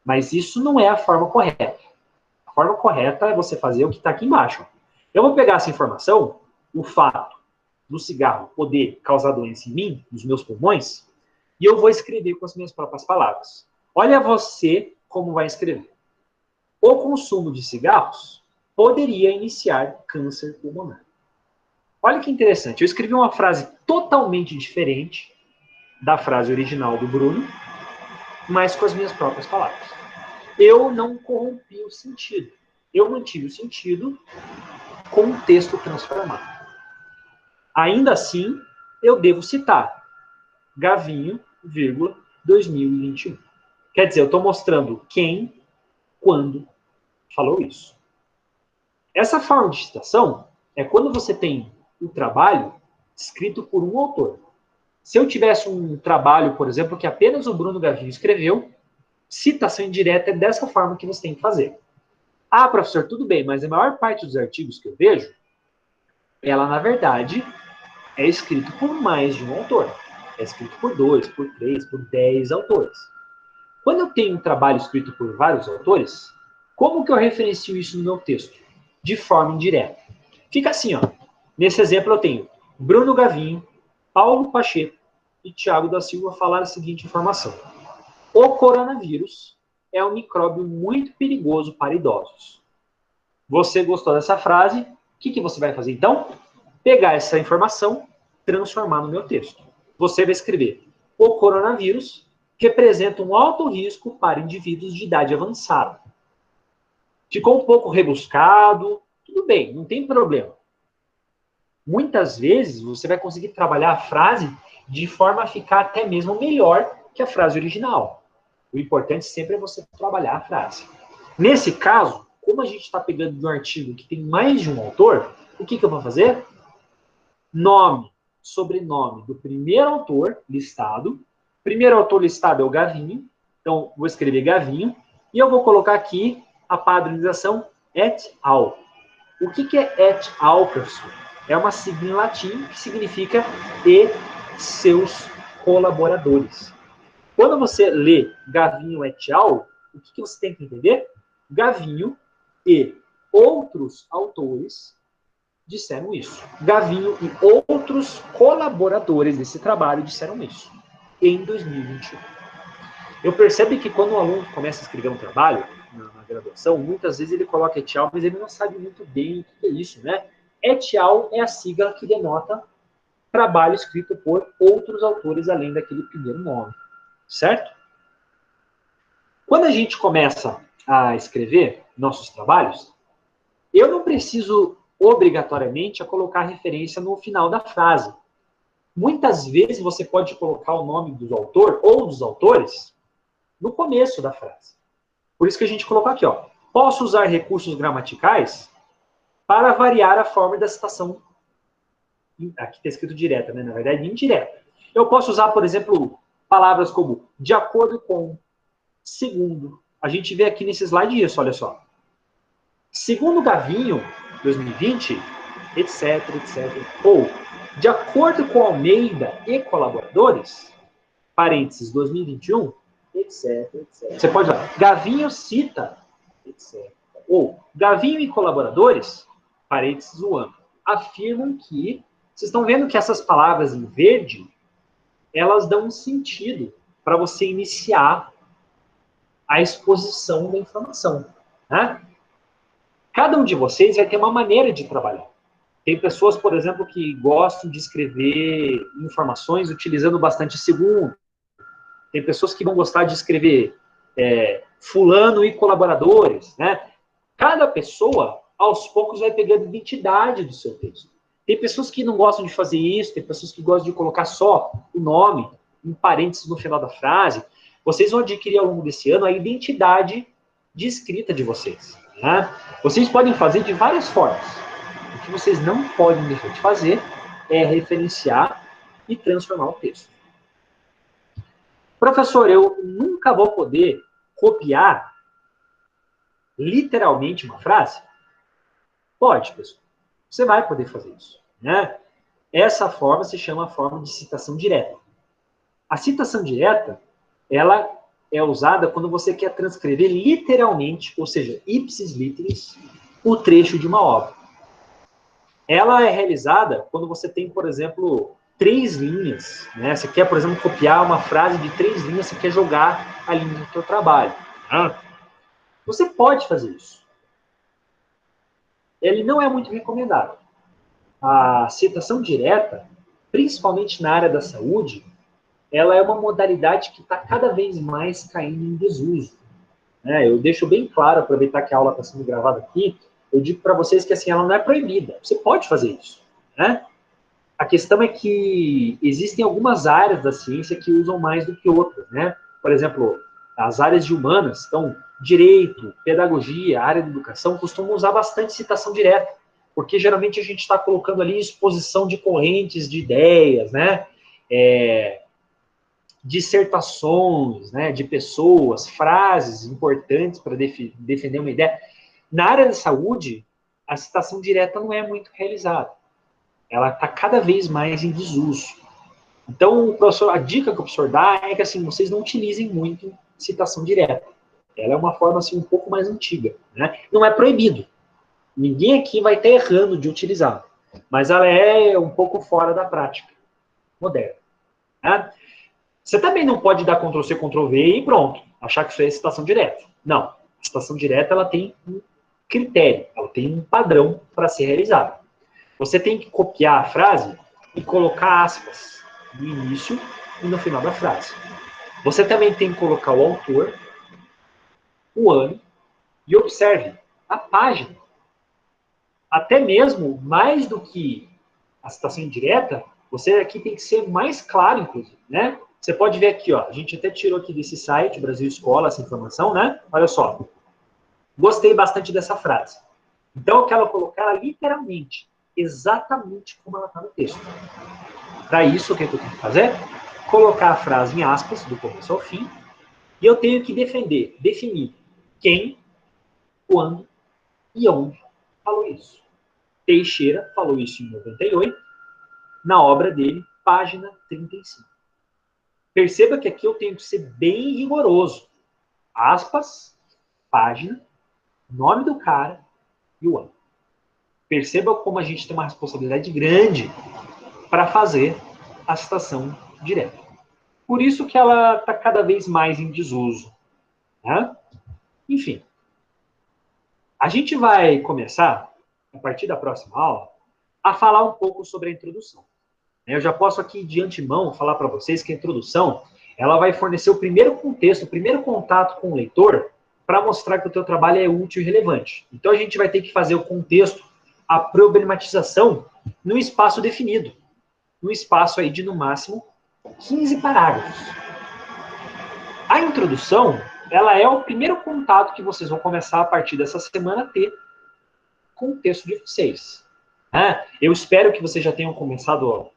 Mas isso não é a forma correta. A forma correta é você fazer o que está aqui embaixo. Eu vou pegar essa informação, o fato do cigarro poder causar doença em mim, nos meus pulmões, e eu vou escrever com as minhas próprias palavras. Olha você como vai escrever. O consumo de cigarros poderia iniciar câncer pulmonar. Olha que interessante. Eu escrevi uma frase totalmente diferente da frase original do Bruno, mas com as minhas próprias palavras. Eu não corrompi o sentido. Eu mantive o sentido com o texto transformado. Ainda assim, eu devo citar Gavinho, 2021. Quer dizer, eu estou mostrando quem, quando falou isso. Essa forma de citação é quando você tem um trabalho escrito por um autor. Se eu tivesse um trabalho, por exemplo, que apenas o Bruno Gavinho escreveu, citação indireta é dessa forma que você tem que fazer. Ah, professor, tudo bem, mas a maior parte dos artigos que eu vejo, ela, na verdade, é escrito por mais de um autor. É escrito por 2, por 3, por 10 autores. Quando eu tenho um trabalho escrito por vários autores, como que eu referencio isso no meu texto? De forma indireta. Fica assim, ó. Nesse exemplo eu tenho Bruno Gavinho, Paulo Pacheco e Tiago da Silva falaram a seguinte informação. O coronavírus é um micróbio muito perigoso para idosos. Você gostou dessa frase? O que você vai fazer então? Pegar essa informação, transformar no meu texto. Você vai escrever: o coronavírus representa um alto risco para indivíduos de idade avançada. Ficou um pouco rebuscado, tudo bem, não tem problema. Muitas vezes você vai conseguir trabalhar a frase de forma a ficar até mesmo melhor que a frase original. O importante sempre é você trabalhar a frase. Nesse caso, como a gente está pegando de um artigo que tem mais de um autor, o que eu vou fazer? Nome, sobrenome do primeiro autor listado. O primeiro autor listado é o Gavinho. Então, vou escrever Gavinho. E eu vou colocar aqui a padronização et al. O que é et al, professor? É uma sigla em latim que significa e seus colaboradores. Quando você lê Gavinho et al, o que você tem que entender? Gavinho e outros autores disseram isso. Gavinho e outros colaboradores desse trabalho disseram isso em 2021. Eu percebo que quando o aluno começa a escrever um trabalho na graduação, muitas vezes ele coloca et al, mas ele não sabe muito bem o que é isso, né? Et al é a sigla que denota trabalho escrito por outros autores além daquele primeiro nome, certo? Quando a gente começa a escrever nossos trabalhos, eu não preciso obrigatoriamente a colocar referência no final da frase. Muitas vezes você pode colocar o nome do autor ou dos autores no começo da frase. Por isso que a gente colocou aqui, ó. Posso usar recursos gramaticais para variar a forma da citação. Aqui está escrito direta, né? Na verdade, indireta. Eu posso usar, por exemplo, palavras como de acordo com, segundo. A gente vê aqui nesse slide isso, olha só. Segundo Gavinho, 2020, etc, etc. Ou, de acordo com Almeida e colaboradores, parênteses, 2021, etc, etc. Você pode usar, Gavinho cita, etc. Ou, Gavinho e colaboradores, parênteses, o ano, afirmam que, vocês estão vendo que essas palavras em verde, elas dão um sentido para você iniciar a exposição da informação, né? Cada um de vocês vai ter uma maneira de trabalhar. Tem pessoas, por exemplo, que gostam de escrever informações utilizando bastante segundo. Tem pessoas que vão gostar de escrever fulano e colaboradores, né? Cada pessoa aos poucos vai pegando identidade do seu texto. Tem pessoas que não gostam de fazer isso, tem pessoas que gostam de colocar só o nome, em parênteses no final da frase. Vocês vão adquirir ao longo desse ano a identidade de escrita de vocês. Né? Vocês podem fazer de várias formas. O que vocês não podem deixar de fazer é referenciar e transformar o texto. Professor, eu nunca vou poder copiar literalmente uma frase? Pode, pessoal. Você vai poder fazer isso. Né? Essa forma se chama forma de citação direta. A citação direta, ela é usada quando você quer transcrever literalmente, ou seja, ipsis literis, o trecho de uma obra. Ela é realizada quando você tem, por exemplo, 3 linhas. Né? Você quer, por exemplo, copiar uma frase de 3 linhas, você quer jogar ali no seu trabalho. Né? Você pode fazer isso. Ele não é muito recomendado. A citação direta, principalmente na área da saúde, ela é uma modalidade que está cada vez mais caindo em desuso. Né? Eu deixo bem claro, aproveitar que a aula está sendo gravada aqui, eu digo para vocês que assim, ela não é proibida. Você pode fazer isso. Né? A questão é que existem algumas áreas da ciência que usam mais do que outras. Né? Por exemplo, as áreas de humanas, então, direito, pedagogia, área de educação, costumam usar bastante citação direta, porque geralmente a gente está colocando ali exposição de correntes de ideias, né? Dissertações, né, de pessoas, frases importantes para defender uma ideia. Na área da saúde, a citação direta não é muito realizada. Ela está cada vez mais em desuso. Então, a dica que o professor dá é que assim, vocês não utilizem muito citação direta. Ela é uma forma assim, um pouco mais antiga. Né? Não é proibido. Ninguém aqui vai estar errando de utilizar. Mas ela é um pouco fora da prática moderna. Né? Você também não pode dar Ctrl+C, Ctrl+V e pronto, achar que isso é citação direta. Não. A citação direta ela tem um critério, ela tem um padrão para ser realizada. Você tem que copiar a frase e colocar aspas no início e no final da frase. Você também tem que colocar o autor, o ano e observe a página. Até mesmo, mais do que a citação direta, você aqui tem que ser mais claro, inclusive, né? Você pode ver aqui, ó, a gente até tirou aqui desse site, Brasil Escola, essa informação, né? Olha só. Gostei bastante dessa frase. Então, eu quero colocar ela literalmente, exatamente como ela está no texto. Para isso, o que eu tenho que fazer? Colocar a frase em aspas, do começo ao fim, e eu tenho que definir quem, quando e onde falou isso. Teixeira falou isso em 98, na obra dele, página 35. Perceba que aqui eu tenho que ser bem rigoroso. Aspas, página, nome do cara e o ano. Perceba como a gente tem uma responsabilidade grande para fazer a citação direta. Por isso que ela está cada vez mais em desuso. Né? Enfim, a gente vai começar, a partir da próxima aula, a falar um pouco sobre a introdução. Eu já posso aqui de antemão falar para vocês que a introdução ela vai fornecer o primeiro contexto, o primeiro contato com o leitor para mostrar que o teu trabalho é útil e relevante. Então a gente vai ter que fazer o contexto, a problematização num espaço definido, num espaço aí de no máximo 15 parágrafos. A introdução, ela é o primeiro contato que vocês vão começar a partir dessa semana a ter com o texto de vocês. Eu espero que vocês já tenham começado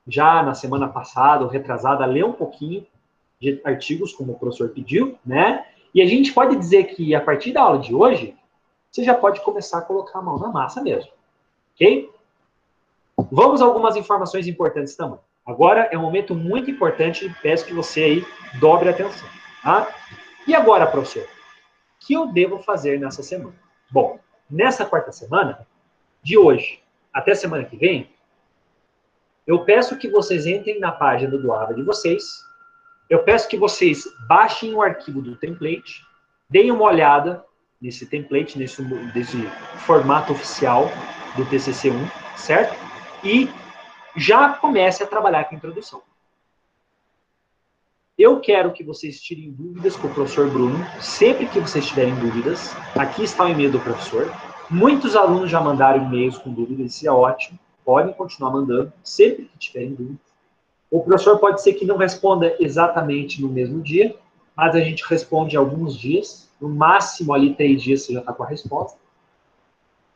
já na semana passada ou retrasada, ler um pouquinho de artigos, como o professor pediu, né? E a gente pode dizer que, a partir da aula de hoje, você já pode começar a colocar a mão na massa mesmo. Ok? Vamos a algumas informações importantes também. Agora é um momento muito importante, peço que você aí dobre a atenção. Tá? E agora, professor, o que eu devo fazer nessa semana? Bom, nessa quarta semana, de hoje até semana que vem, eu peço que vocês entrem na página do Aba de vocês. Eu peço que vocês baixem o arquivo do template, deem uma olhada nesse template, nesse formato oficial do TCC1, certo? E já comece a trabalhar com a introdução. Eu quero que vocês tirem dúvidas com o professor Bruno. Sempre que vocês tiverem dúvidas, aqui está o e-mail do professor. Muitos alunos já mandaram e-mails com dúvidas, isso é ótimo. Podem continuar mandando, sempre que tiverem dúvidas. O professor pode ser que não responda exatamente no mesmo dia, mas a gente responde alguns dias. No máximo, ali, 3 dias, você já está com a resposta.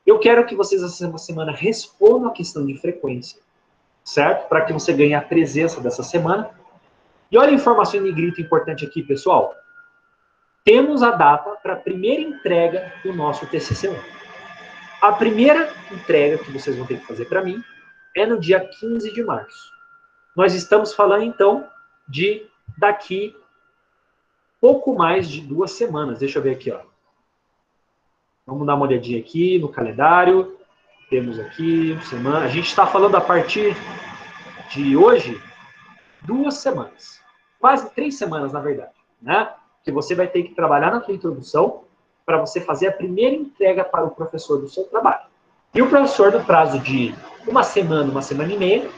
Eu quero que vocês, essa semana, respondam a questão de frequência, certo? Para que você ganhe a presença dessa semana. E olha a informação em negrito importante aqui, pessoal. Temos a data para a primeira entrega do nosso TCC1. A primeira entrega que vocês vão ter que fazer para mim é no dia 15 de março. Nós estamos falando, então, de daqui pouco mais de 2 semanas. Deixa eu ver aqui, ó. Vamos dar uma olhadinha aqui no calendário. Temos aqui semana. A gente está falando a partir de hoje, 2 semanas. Quase 3 semanas, na verdade, né? Que você vai ter que trabalhar na sua introdução para você fazer a primeira entrega para o professor do seu trabalho. E o professor, no prazo de uma semana e meia,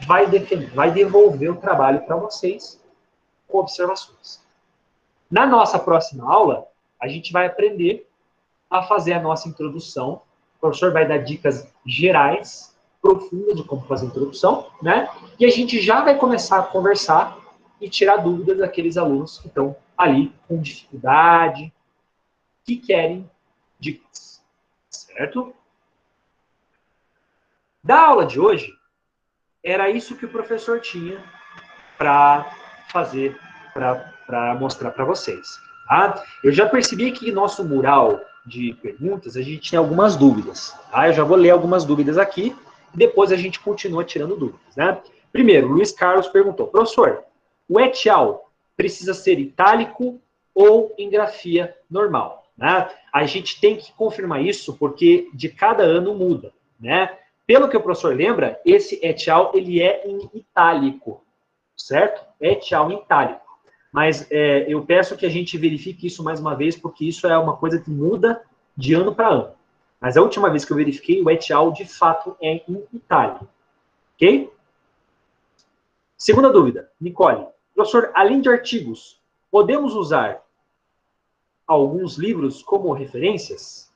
vai devolver o trabalho para vocês com observações. Na nossa próxima aula, a gente vai aprender a fazer a nossa introdução. O professor vai dar dicas gerais, profundas de como fazer a introdução, né? E a gente já vai começar a conversar e tirar dúvidas daqueles alunos que estão ali com dificuldade, que querem dicas, certo? Da aula de hoje, era isso que o professor tinha para fazer, para mostrar para vocês. Tá? Eu já percebi que nosso mural de perguntas, a gente tem algumas dúvidas. Tá? Eu já vou ler algumas dúvidas aqui, e depois a gente continua tirando dúvidas. Né? Primeiro, Luiz Carlos perguntou, professor, o et al. Precisa ser itálico ou em grafia normal? Né? A gente tem que confirmar isso, porque de cada ano muda. Né? Pelo que o professor lembra, esse et al. Ele é em itálico, certo? Et al. Em itálico. Mas eu peço que a gente verifique isso mais uma vez, porque isso é uma coisa que muda de ano para ano. Mas a última vez que eu verifiquei, o et al. De fato é em itálico. Ok? Segunda dúvida, Nicole. Professor, além de artigos, podemos usar alguns livros como referências?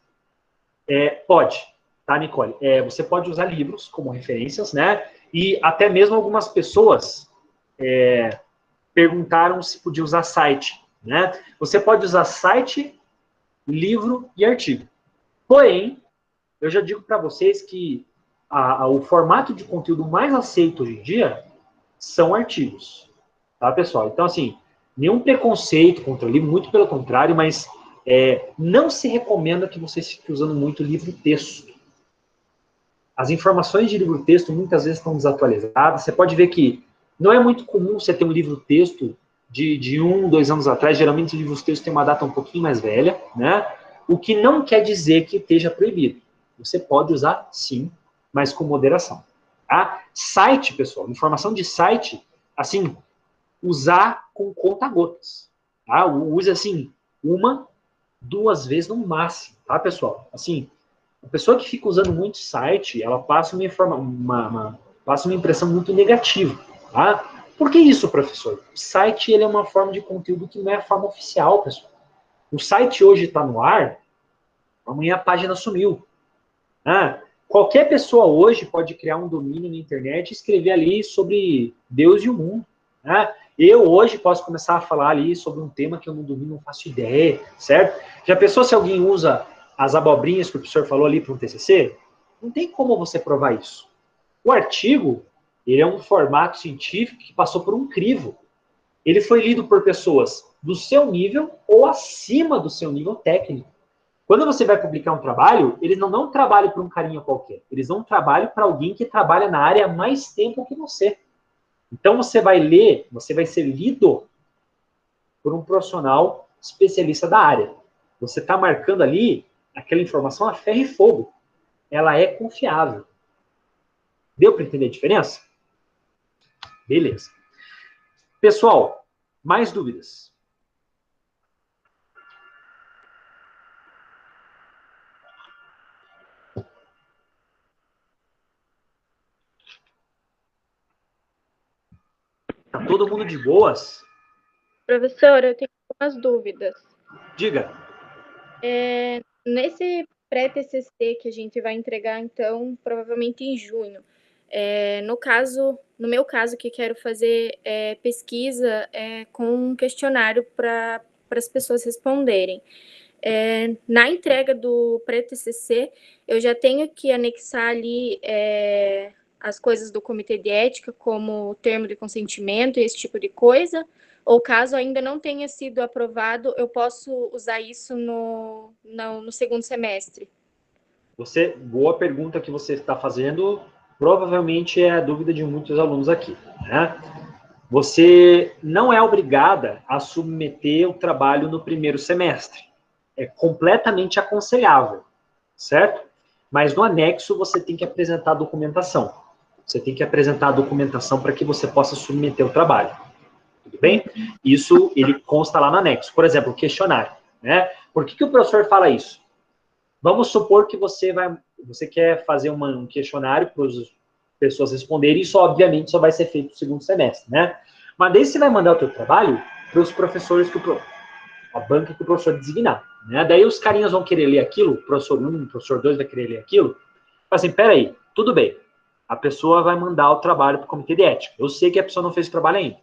Pode, tá, Nicole? Você pode usar livros como referências, né? E até mesmo algumas pessoas perguntaram se podia usar site, né? Você pode usar site, livro e artigo. Porém, eu já digo para vocês que o formato de conteúdo mais aceito hoje em dia são artigos, tá, pessoal? Então, assim, nenhum preconceito contra o livro, muito pelo contrário, mas não se recomenda que vocês fiquem usando muito livro-texto. As informações de livro-texto muitas vezes estão desatualizadas. Você pode ver que não é muito comum você ter um livro-texto de 1, 2 anos atrás. Geralmente, os livros-textos têm uma data um pouquinho mais velha, né? O que não quer dizer que esteja proibido. Você pode usar, sim, mas com moderação. Tá? Site, pessoal, informação de site, assim, usar com conta-gotas. Tá? Use, assim, 1, 2 vezes no máximo, tá, pessoal? Assim, a pessoa que fica usando muito site, ela passa passa uma impressão muito negativa, tá? Por que isso, professor? O site ele é uma forma de conteúdo que não é a forma oficial, pessoal. O site hoje está no ar, amanhã a página sumiu. Qualquer pessoa hoje pode criar um domínio na internet e escrever ali sobre Deus e o mundo. Eu hoje posso começar a falar ali sobre um tema que eu não domino, não faço ideia, certo? Já pensou se alguém usa as abobrinhas que o professor falou ali para um TCC? Não tem como você provar isso. O artigo, ele é um formato científico que passou por um crivo. Ele foi lido por pessoas do seu nível ou acima do seu nível técnico. Quando você vai publicar um trabalho, eles não dão um trabalho para um carinha qualquer. Eles dão um trabalho para alguém que trabalha na área há mais tempo que você. Então, você vai ler, você vai ser lido por um profissional especialista da área. Você está marcando ali aquela informação a ferro e fogo. Ela é confiável. Deu para entender a diferença? Beleza. Pessoal, mais dúvidas? Tá todo mundo de boas? Professor, eu tenho algumas dúvidas. Diga. Nesse pré-TCC que a gente vai entregar, então, provavelmente em junho. No meu caso, que quero fazer pesquisa com um questionário para as pessoas responderem. Na entrega do pré-TCC, eu já tenho que anexar ali as coisas do comitê de ética, como o termo de consentimento e esse tipo de coisa, ou caso ainda não tenha sido aprovado, eu posso usar isso no segundo semestre? Boa pergunta que você está fazendo, provavelmente é a dúvida de muitos alunos aqui, né? Você não é obrigada a submeter o trabalho no primeiro semestre. É completamente aconselhável, certo? Mas no anexo você tem que apresentar a documentação. Você tem que apresentar a documentação para que você possa submeter o trabalho. Tudo bem? Isso, ele consta lá no anexo. Por exemplo, o questionário, né? Por que o professor fala isso? Vamos supor que você quer fazer um questionário para as pessoas responderem, isso obviamente só vai ser feito no segundo semestre, né? Mas daí você vai mandar o teu trabalho para os professores, a banca que o professor designar, né? Daí os carinhas vão querer ler aquilo, o professor 1, o professor 2 vai querer ler aquilo. Assim, peraí, tudo bem, a pessoa vai mandar o trabalho para o comitê de ética. Eu sei que a pessoa não fez o trabalho ainda,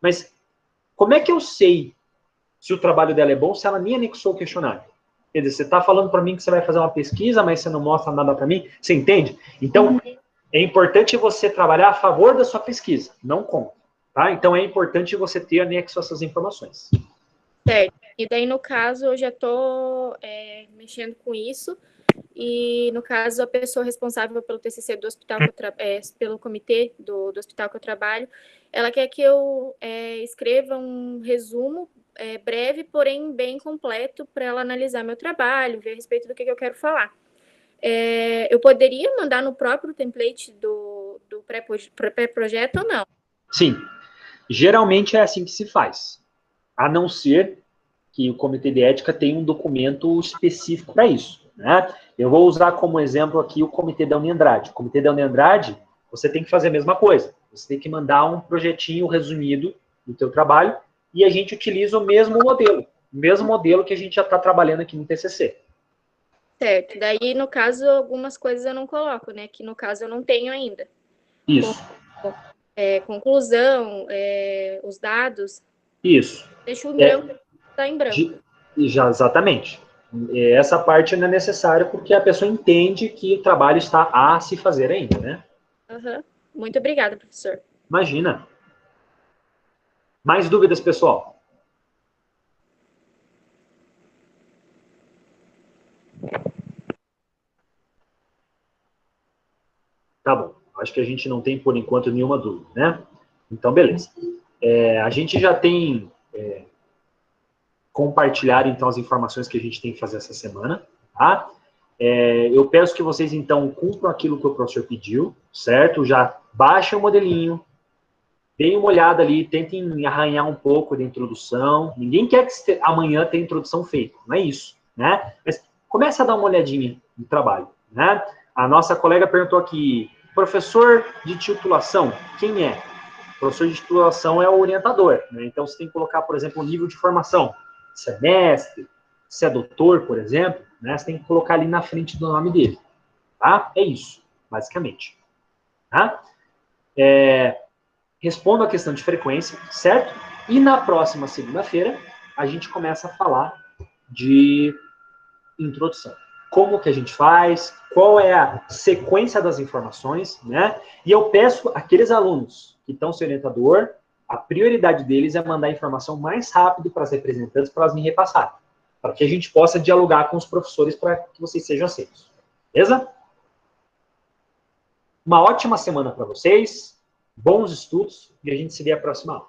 mas como é que eu sei se o trabalho dela é bom se ela nem anexou o questionário? Quer dizer, você está falando para mim que você vai fazer uma pesquisa, mas você não mostra nada para mim? Você entende? Então, é importante você trabalhar a favor da sua pesquisa, não contra. Tá? Então, é importante você ter anexo essas informações. Certo. E daí, no caso, eu já estou mexendo com isso. E, no caso, a pessoa responsável pelo TCC do hospital pelo comitê do hospital que eu trabalho, ela quer que eu escreva um resumo breve, porém bem completo, para ela analisar meu trabalho, ver a respeito do que eu quero falar. Eu poderia mandar no próprio template do pré-projeto ou não? Sim. Geralmente é assim que se faz. A não ser que o comitê de ética tenha um documento específico para isso, né? Eu vou usar como exemplo aqui o comitê da Uniandrade. O comitê da Uniandrade, você tem que fazer a mesma coisa. Você tem que mandar um projetinho resumido do teu trabalho e a gente utiliza o mesmo modelo que a gente já está trabalhando aqui no TCC. Certo. Daí, no caso, algumas coisas eu não coloco, né? Que, no caso, eu não tenho ainda. Isso. Conclusão, os dados. Isso. Deixa em branco, está em branco. Exatamente. Essa parte não é necessária porque a pessoa entende que o trabalho está a se fazer ainda, né? Uhum. Muito obrigada, professor. Imagina. Mais dúvidas, pessoal? Tá bom. Acho que a gente não tem, por enquanto, nenhuma dúvida, né? Então, beleza. A gente já tem compartilhado, então, as informações que a gente tem que fazer essa semana, tá? Eu peço que vocês, então, cumpram aquilo que o professor pediu, certo? Já baixem o modelinho, deem uma olhada ali, tentem arranhar um pouco da introdução. Ninguém quer que amanhã tenha introdução feita, não é isso, né? Mas comece a dar uma olhadinha no trabalho, né? A nossa colega perguntou aqui, professor de titulação, quem é? O professor de titulação é o orientador, né? Então, você tem que colocar, por exemplo, o nível de formação, se é mestre, se é doutor, por exemplo, né? Você tem que colocar ali na frente do nome dele, tá? É isso, basicamente. Tá? Respondo a questão de frequência, certo? E na próxima segunda-feira, a gente começa a falar de introdução. Como que a gente faz, qual é a sequência das informações, né? E eu peço àqueles alunos que estão sem orientador, a prioridade deles é mandar a informação mais rápido para as representantes, para elas me repassarem, para que a gente possa dialogar com os professores para que vocês sejam aceitos. Beleza? Uma ótima semana para vocês, bons estudos, e a gente se vê a próxima aula.